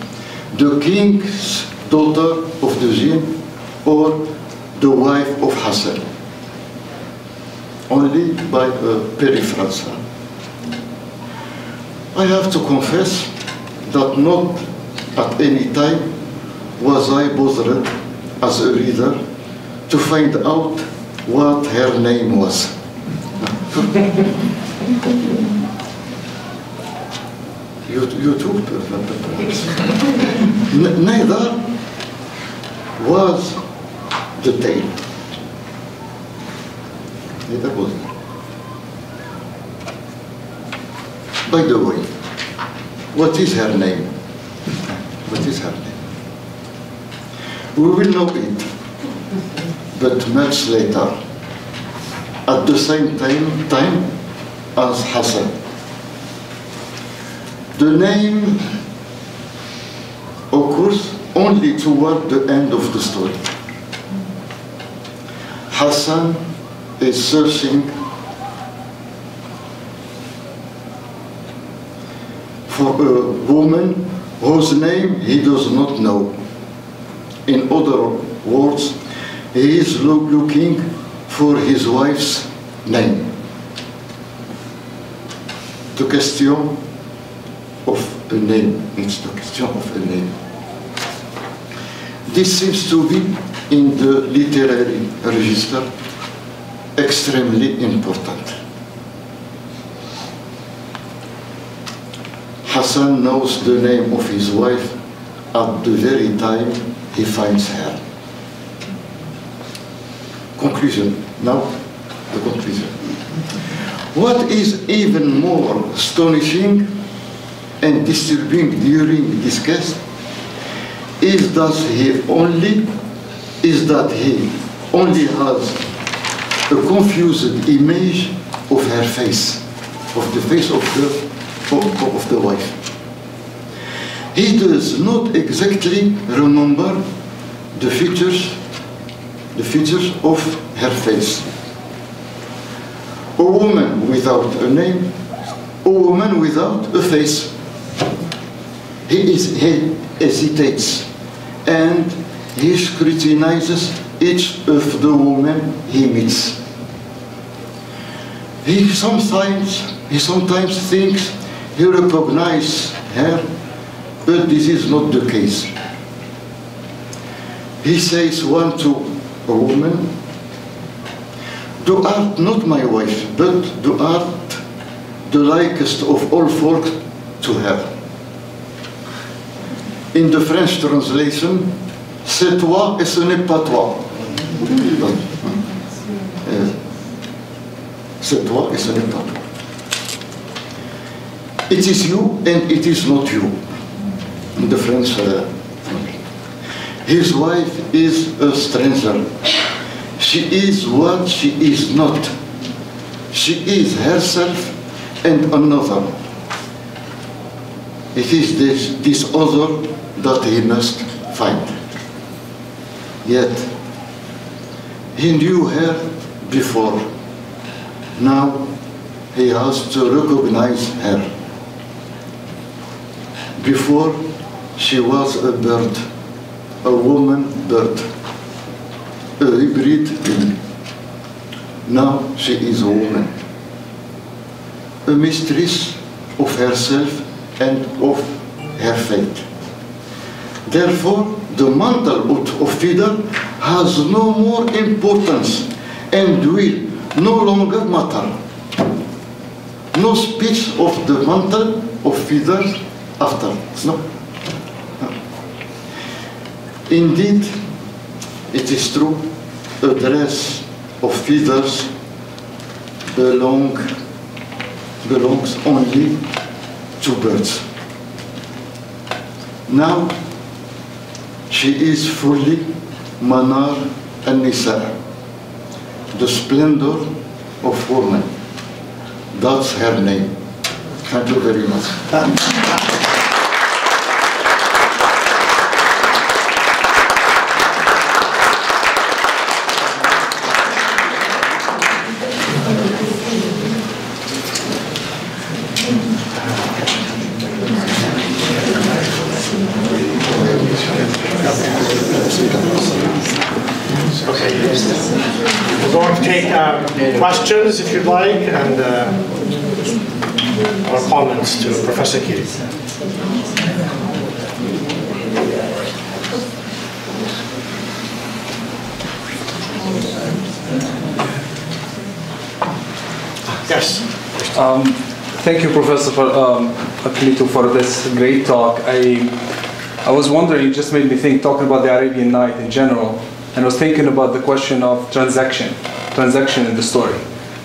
the king's daughter of the jinn or the wife of Hassan, only by a periphrase. I have to confess that not at any time was I bothered as a reader to find out what her name was. You too, perhaps. Neither was the tale. Neither was it. By the way, what is her name? What is her name? We will know it, but much later, at the same time as Hassan. The name occurs only toward the end of the story. Hassan is searching for a woman whose name he does not know. In other words, he is looking for his wife's name. The question of a name, it's the question of a name. This seems to be, in the literary register, extremely important. Hassan knows the name of his wife at the very time he finds her. Conclusion. Now, the conclusion. What is even more astonishing and disturbing during this case is that he only has a confused image of her face, of the face of the wife. He does not exactly remember the features of her face. A woman without a name, a woman without a face. He hesitates and he scrutinizes each of the women he meets. He sometimes thinks he recognizes her, but this is not the case. He says one to a woman, "Thou art not my wife, but thou art the likest of all folk to her." In the French translation, c'est toi et ce n'est pas toi. C'est toi et ce n'est pas toi. It is you and it is not you. In the French his wife is a stranger. She is what she is not. She is herself and another. It is this other that he must find. Yet, he knew her before. Now, he has to recognize her. Before, she was a bird, a woman bird, a hybrid being. Now, she is a woman, a mistress of herself and of her fate. Therefore, the mantle of feeder has no more importance and will no longer matter. No speech of the mantle of feathers after. No. Indeed, it is true, a dress of feathers belongs only to birds. Now, she is fully Manar al-Nisa, the splendor of woman. That's her name. Thank you very much. We're going to take questions, if you'd like, and or comments to Professor Kiri. Yes. Thank you, Professor Aklito, for this great talk. I was wondering, you just made me think, talking about the Arabian Night in general, and I was thinking about the question of transaction in the story.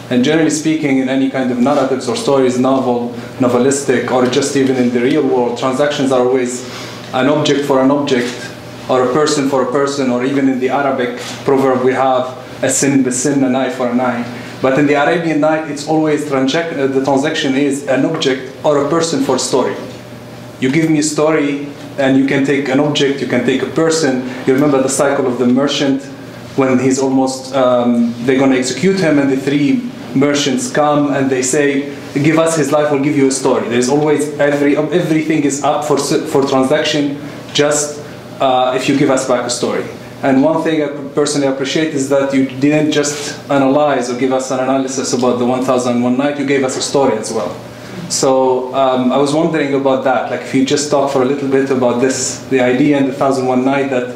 And generally speaking, in any kind of narratives or stories, novelistic, or just even in the real world, transactions are always an object for an object, or a person for a person, or even in the Arabic proverb we have, a sin bisin, an eye for an eye. But in the Arabian Night, it's always the transaction is an object or a person for a story. You give me a story, and you can take an object, you can take a person. You remember the cycle of the merchant, when he's almost, they're going to execute him, and the three merchants come and they say, give us his life, we'll give you a story. There's always, everything is up for transaction, just if you give us back a story. And one thing I personally appreciate is that you didn't just analyze or give us an analysis about the 1001 Night, you gave us a story as well. So I was wondering about that, like if you just talk for a little bit about this, the idea in the 1001 Night that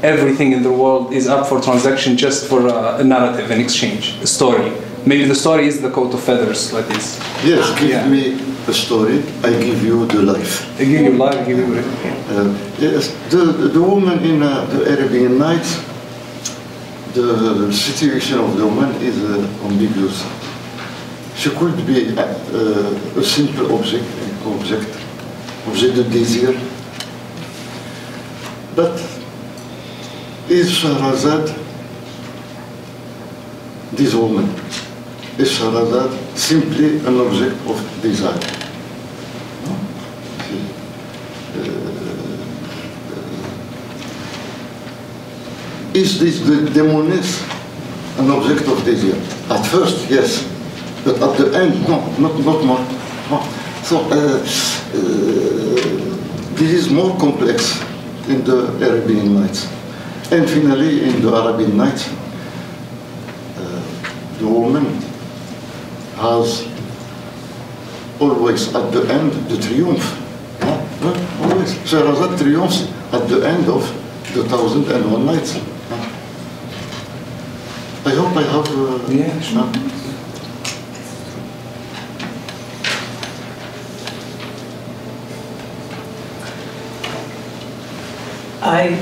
everything in the world is up for transaction just for a narrative, an exchange, a story. Maybe the story is the coat of feathers, like this. Yes, give me a story, I give you the life. I give you life, I give you life. Yes, the woman in the Arabian Nights, the situation of the woman is ambiguous. She could be a simple object de désir. But is Shahrazad this woman? Is Shahrazad simply an object of desire? Is this the demoness an object of desire? At first, yes. But at the end, no, not more. No. So this is more complex in the Arabian Nights. And finally, in the Arabian Nights, the woman has always at the end the triumph. Always. Shahrazad triumphs at the end of the 1001 Nights. I hope I have... yeah, sure. I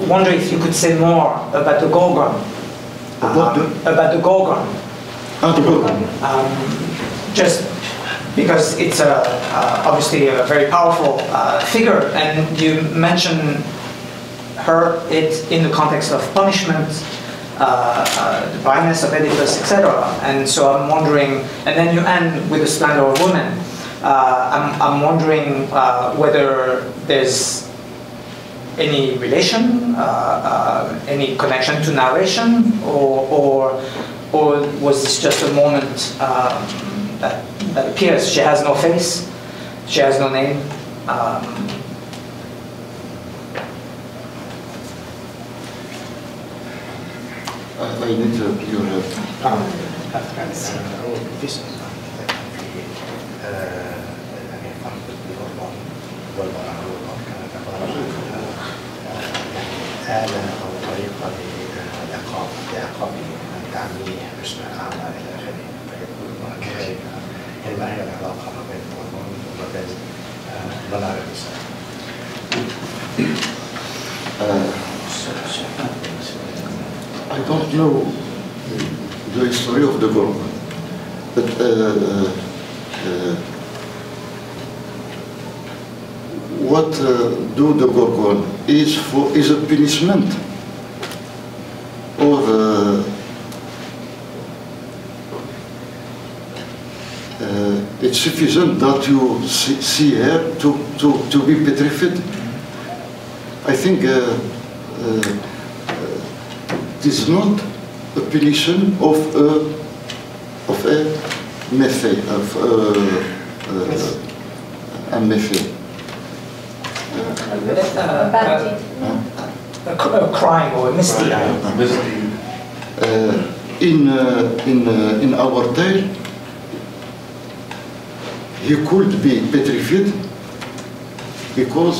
wonder if you could say more about the Gorgon. About the Gorgon. The Gorgon. Just because it's obviously a very powerful figure, and you mention it in the context of punishment, the blindness of Oedipus, etc. And so I'm wondering, and then you end with the splendor of women. I'm wondering whether there's any relation, any connection to narration, or was this just a moment that appears? She has no face, she has no name. I need your help. عامليه مش عامله الى اخره فيكون كذلك يعني ما هي العلاقه ما بين الهرمون وما بين منار النساء؟ I don't know the history of the Gorgon, but what do the Gorgon is a punishment, or it's sufficient that you see her to be petrified. I think it is not a punition of a méfait, of a méfait. A crime or a misdeed. In our tale, he could be petrified because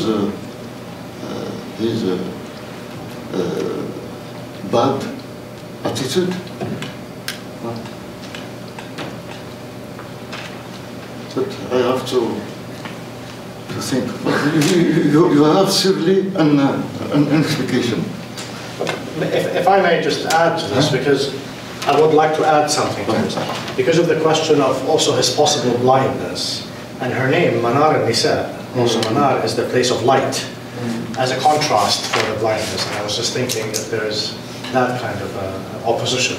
his bad attitude. But I have to think. You have certainly an explication. If I may just add to this, because I would like to add something to this. Because of the question of also his possible blindness, and her name, Manar al-Nisa, also Manar is the place of light, as a contrast for the blindness. And I was just thinking that there is that kind of opposition.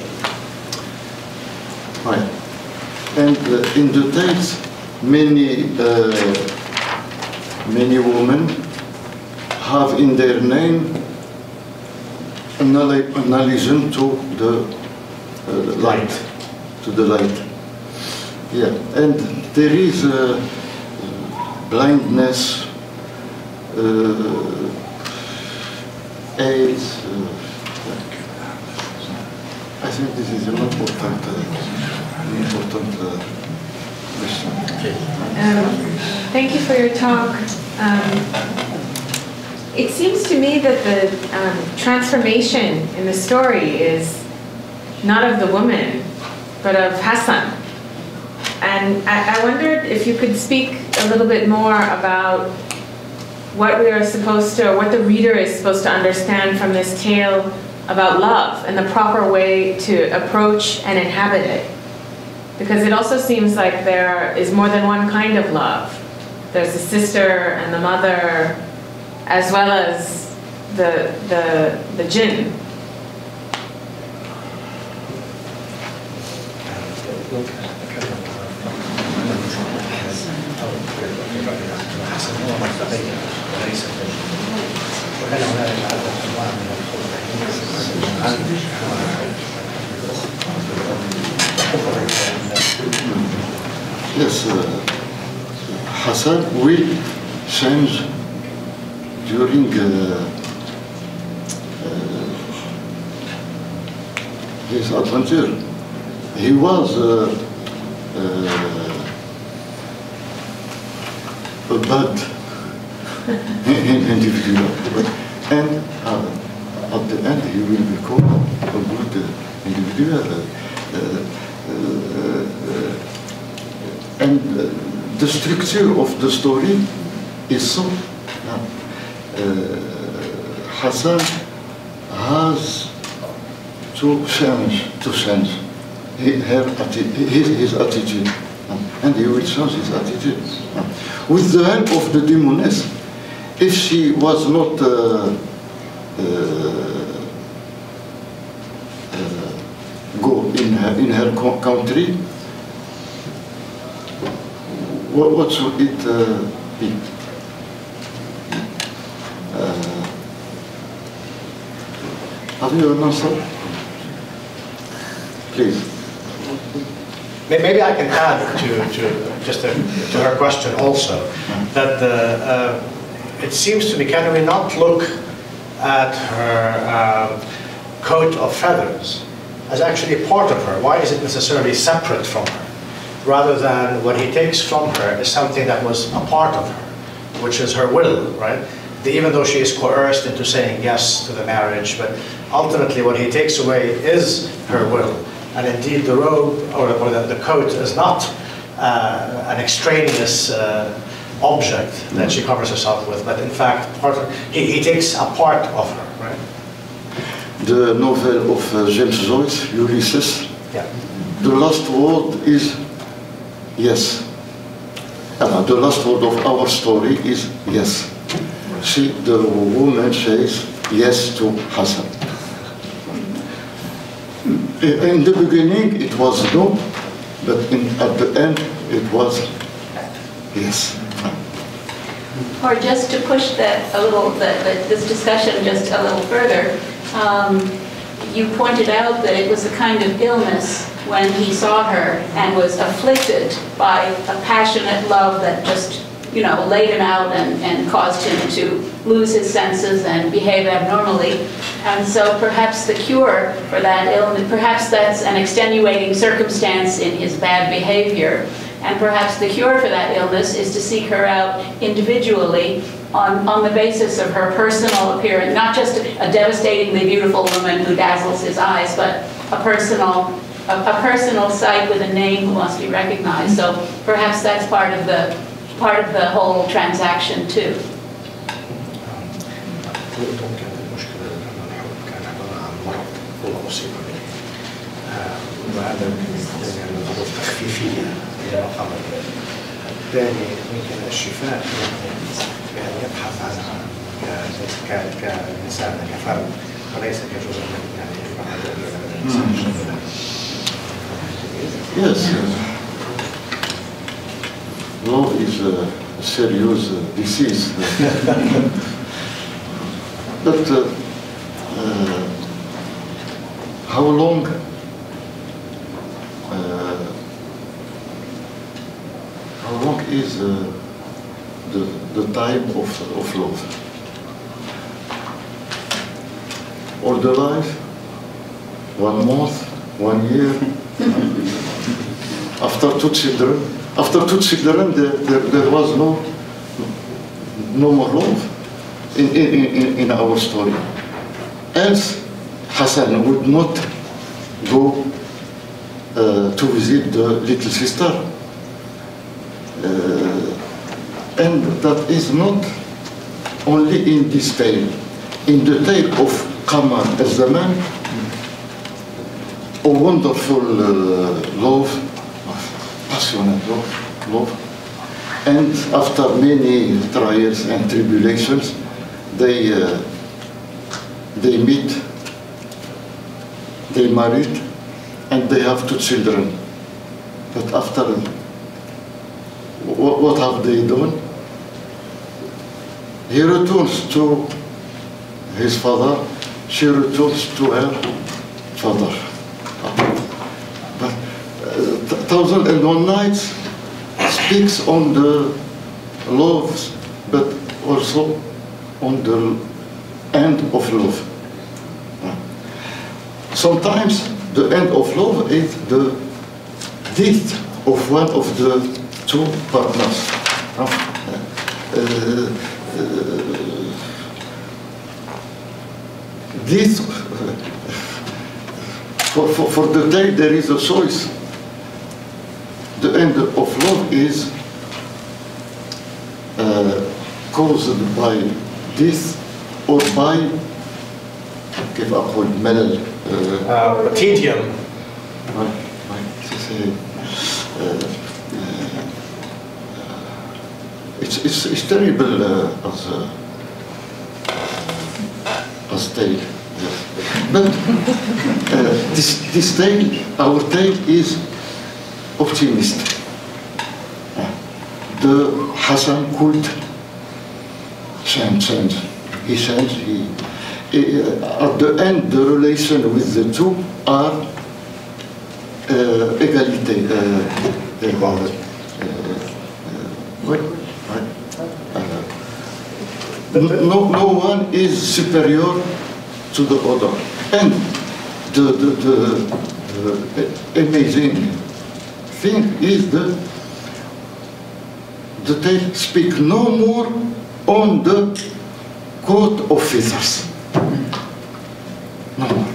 Right. And in the text, many women have in their name an allusion to the light, to the light. Yeah, and there is blindness, AIDS. I think this is an important question. Thank you for your talk. It seems to me that the transformation in the story is not of the woman, but of Hassan. And I wondered if you could speak a little bit more about what we are supposed to, or what the reader is supposed to understand from this tale about love and the proper way to approach and inhabit it. Because it also seems like there is more than one kind of love. There's the sister and the mother, as well as the jinn. Yes, Hassan will change during his adventure. He was a bad individual, and at the end he will become a good individual. And the structure of the story is so. Hassan has to change his attitude, and he will change his attitude with the help of the demoness. If she was not go in her country, what should it be? Have you an answer? Please. Maybe I can add to her question also that it seems to me, can we not look at her coat of feathers as actually a part of her? Why is it necessarily separate from her? Rather than what he takes from her is something that was a part of her, which is her will, right? Even though she is coerced into saying yes to the marriage, but ultimately what he takes away is her will. And indeed, the robe or the coat is not an extraneous object that she covers herself with, but in fact, he takes a part of her, right? The novel of James Joyce, Ulysses, Yeah. the last word is yes. The last word of our story is yes. The woman says yes to Hassan. In the beginning it was no, but at the end it was yes. Or just to push that a little, this discussion just a little further, you pointed out that it was a kind of illness when he saw her and was afflicted by a passionate love that just, you know, laid him out and caused him to lose his senses and behave abnormally. And so perhaps the cure for that illness, perhaps that's an extenuating circumstance in his bad behavior, and perhaps the cure for that illness is to seek her out individually on the basis of her personal appearance, not just a devastatingly beautiful woman who dazzles his eyes, but a personal sight with a name who must be recognized. So perhaps that's part of the whole transaction too. بالتالي يمكن الشفاء يعني يبحث عنها كإنسان كفرد وليس كجزء من يعني Yes, love is a serious disease. But how long is the time of love? All the life? 1 month? 1 year? After two children, there was no more love in our story. Else, Hassan would not go to visit the little sister. And that is not only in this tale. In the tale of Qamar al-Zaman, a wonderful love, passionate love. And after many trials and tribulations, they meet, they married, and they have 2 children. But after, what have they done? He returns to his father, she returns to her father. But 1001 Nights speaks on the love, but also on the end of love. Sometimes the end of love is the death of one of the 2 partners. This, for the day there is a choice. The end of love is caused by this or by كيف أقول ملل tedium. It's terrible as tale. Yes. But this tale, our tale is optimist. The Hassan could change. He changed. At the end, the relation with the 2 are égalité. No one is superior to the other. And the amazing thing is that the tale speaks no more on the coat of feathers. No more.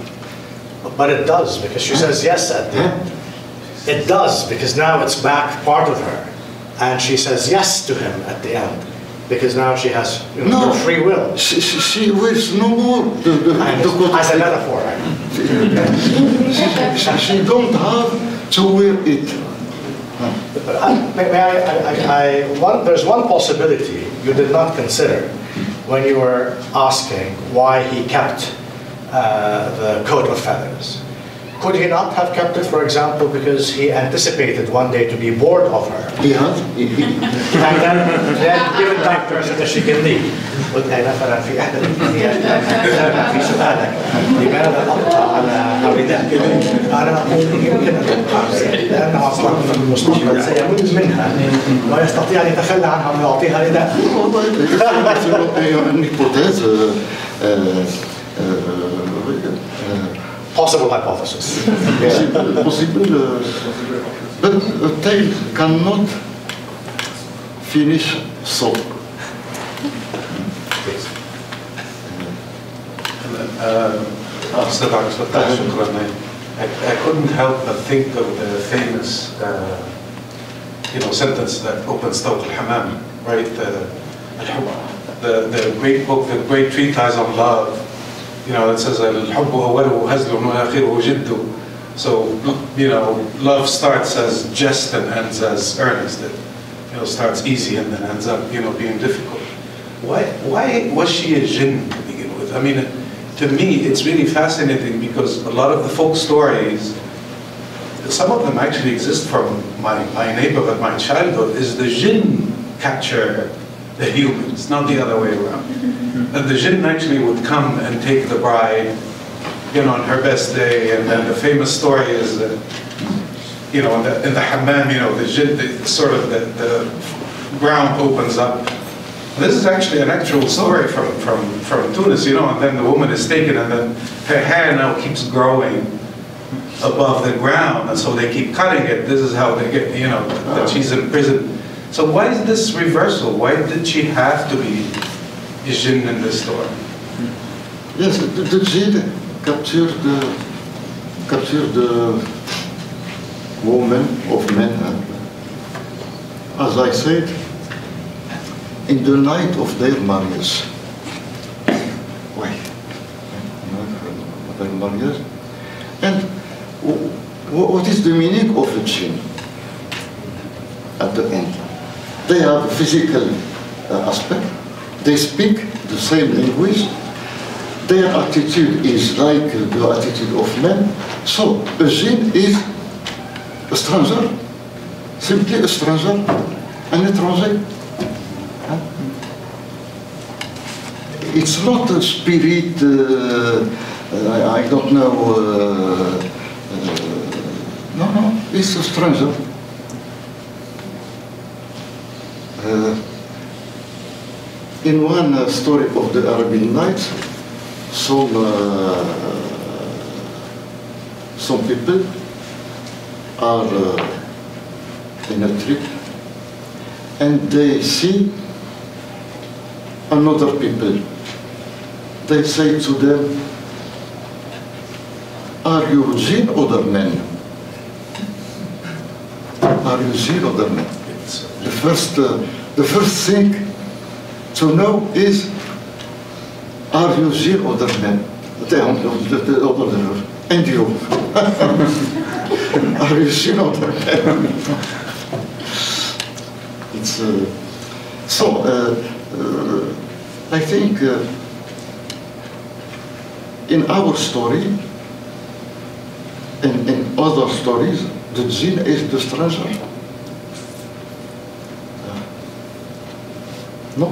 But it does, because she says yes at the end. It does, because now it's back part of her. And she says yes to him at the end, because now she has her free will. She wears no more the coat. As a metaphor, right? She don't have to wear it. There's one possibility you did not consider when you were asking why he kept the coat of feathers. Could he not have kept it, for example, because he anticipated one day to be bored of her? He has. And then given that person that she can leave. قلت مثلا في احدى الامكانيات في سؤالك لماذا ابقى على رداء؟ انا اقول يمكن ان ابقى لانه اصلا في المستقبل سيمل منها ويستطيع ان يتخلى عنها ويعطيها رداء. Possible hypothesis. Possible, but a tale cannot finish so. I couldn't help but think of the famous, sentence that opens Tawq al-Hamam, right? The great book, the great treatise on love. It says الحب أوله هزل وآخره جد. So love starts as jest and ends as earnest. It starts easy and then ends up being difficult. Why was she a jinn to begin with? I mean, to me it's really fascinating because a lot of the folk stories, some of them actually exist from my neighborhood, my childhood, is the jinn capture the humans, not the other way around. And the jinn actually would come and take the bride, on her best day, and then the famous story is that, in the hammam, the jinn, the ground opens up. This is actually an actual story from Tunis, and then the woman is taken, and then her hair now keeps growing above the ground, and so they keep cutting it. This is how they get, that she's in prison. So why is this reversal? Why did she have to be a jinn in this story? Yes, the jinn captured the woman of men. As I said, in the night of their marriage. Why? Their marriage. And what is the meaning of a jinn at the end? They have a physical aspect. They speak the same language. Their attitude is like the attitude of men. So a jinn is a stranger, simply a stranger, an étranger. It's not a spirit, I don't know, no, it's a stranger. In one story of the Arabian Nights, some people are in a trip and they see another people. They say to them, "Are you jinn or the men? Are you jinn or the men?" The first thing to know is, are you jinn or the men? And you? Are you jinn or the men? It's I think in our story and in other stories, the jinn is the stranger. No?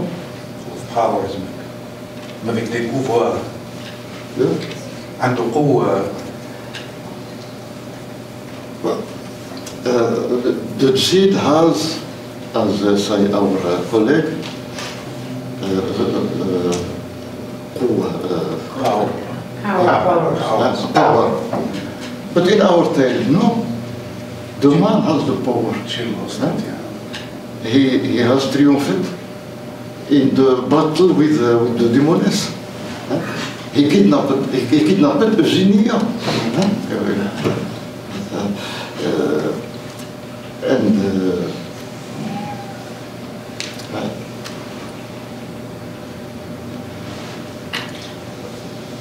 Of powers, avec des pouvoirs. عنده قوة. The jinn has, as say our colleague, power. But in our tale, no. The man has the power. He has triumphed in the battle with the demoness. he kidnapped Eugenia.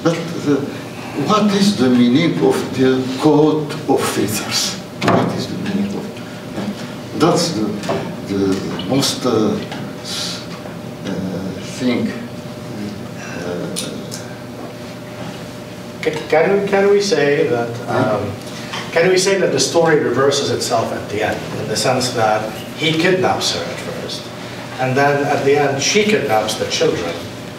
But what is the meaning of the coat of feathers? What is the meaning of it? That's the most thing. Can we say that the story reverses itself at the end, in the sense that he kidnaps her at first, and then at the end she kidnaps the children,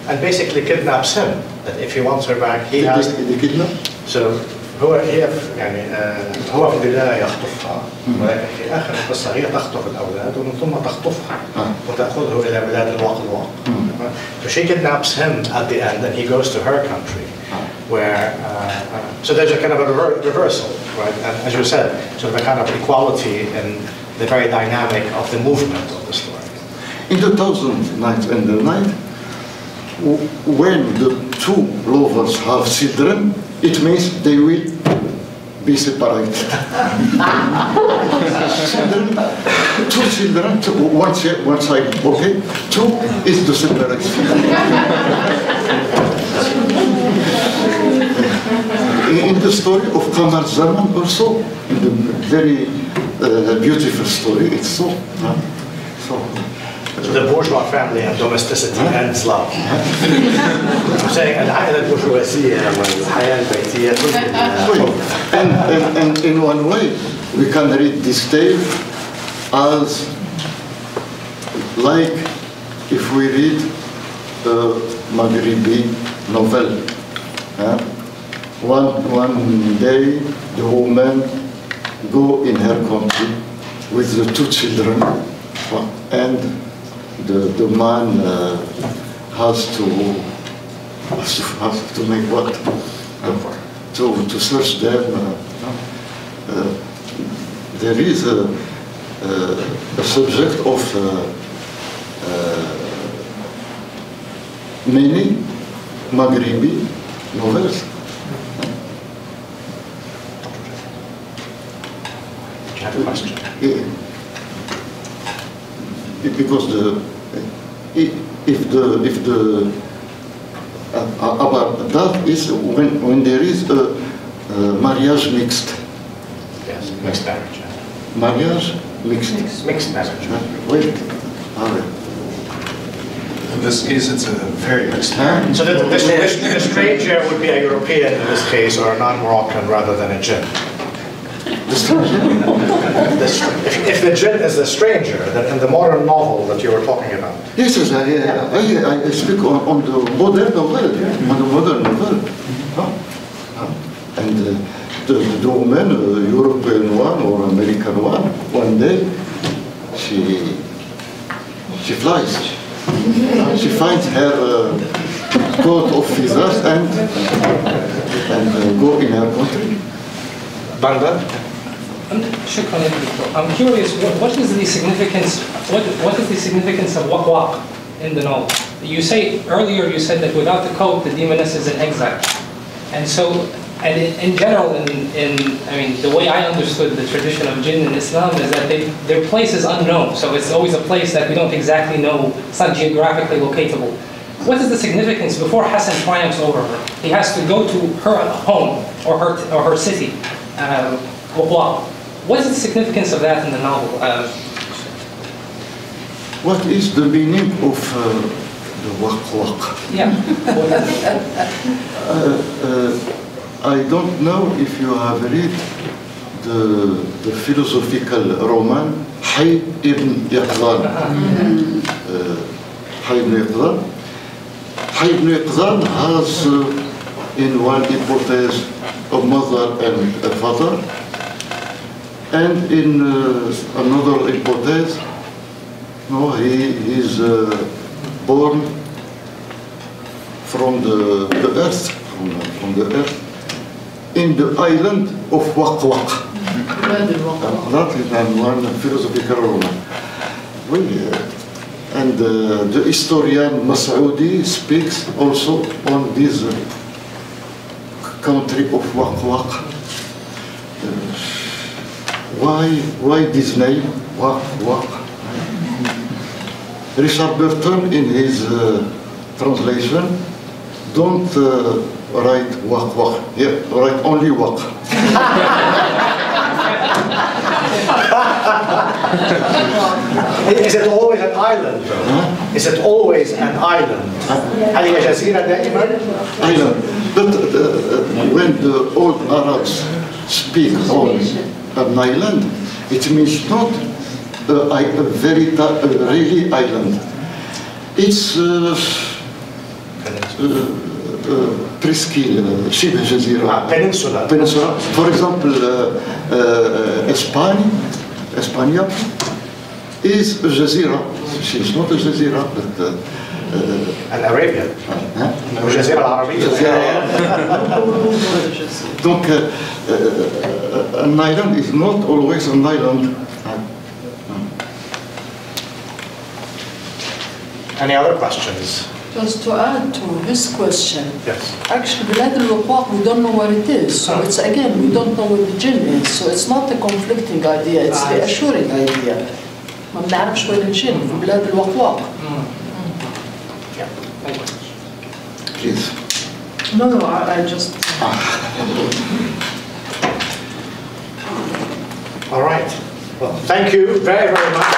and basically kidnaps him. That if he wants her back, he has the kidnap. So هو في البداية يخطفها، ولكن في آخر القصة هي تخطف الأولاد ومن ثم تخطفها وتأخذه إلى بلاد الواق. So she kidnaps him at the end, and he goes to her country, where so there's a kind of a reversal, right? And as you said, sort of a kind of equality in the very dynamic of the movement of the story. In the Thousand Nights and the Night, when the two lovers have children, it means they will be separated. Two children, one side, okay? Two is the separation. In the story of Qamar Zaman also, in the very beautiful story, it's so. So the bourgeois family and domesticity ends love. I'm saying العائلة البرجوازية والحياة البيتية. And in one way, we can read this tale as like if we read a Maghribi novel. One day, the woman go in her country with the two children, and the man has to make what? To search them. There is a subject of many Maghribi novels. Do you have a question? Because about that is when there is a marriage mixed. Yes, mixed marriage. Marriage mixed. Mixed marriage. Wait. All right. In this case, it's a very mixed marriage. So the stranger would be a European in this case, or a non-Moroccan rather than a jinn. If the jinn is the stranger, then in the modern novel that you were talking about. Yes, I speak on the modern novel. On the modern novel. And the woman, European one or American one day she flies. She finds her coat of feathers and go in her country. Banda? I'm curious, what is the significance? What is the significance of waq in the novel? You say earlier, you said that without the coat, the demoness is in exile, and so, and in general, I mean, the way I understood the tradition of jinn in Islam is that their place is unknown, so it's always a place that we don't exactly know. It's not geographically locatable. What is the significance before Hassan triumphs over her? He has to go to her home or her city. What is the significance of that in the novel? What is the meaning of the waq? Yeah. I don't know if you have read the philosophical roman Hayy ibn Yaqzan. Hayy ibn Yaqzan. Hayy ibn Yaqzan has in one hypothesis a mother and a father, and in another hypothesis, no, he is born from the earth, from the earth, in the island of Waq. That is one philosophical roman. And the historian Masoudi speaks also on this country of Waq Waq. Why this name, Waq Waq? Richard Burton, in his translation, don't write Waq Waq. Here, write only Waq. Is it always an island? Huh? Is it always an island? هل هي جزيرة دائما؟ Island. But when the old Arabs speak on an island, it means not really island. It's presqu'île, شبه جزيرة. Peninsula. Peninsula. For example, España is a جزيرة. She's not a جزيرة, but And Arabia. الجزيرة العربية. Donc, an island is not always an island. Any other questions? Just to add to his question, Yes. actually بلاد الوقواق we don't know what it is, so it's again we don't know what the jinn is, so it's not a conflicting idea, it's the assuring idea. ما بنعرفش وين الجن في بلاد الوقواق. Please. No, I just. All right. Well, thank you very, very much.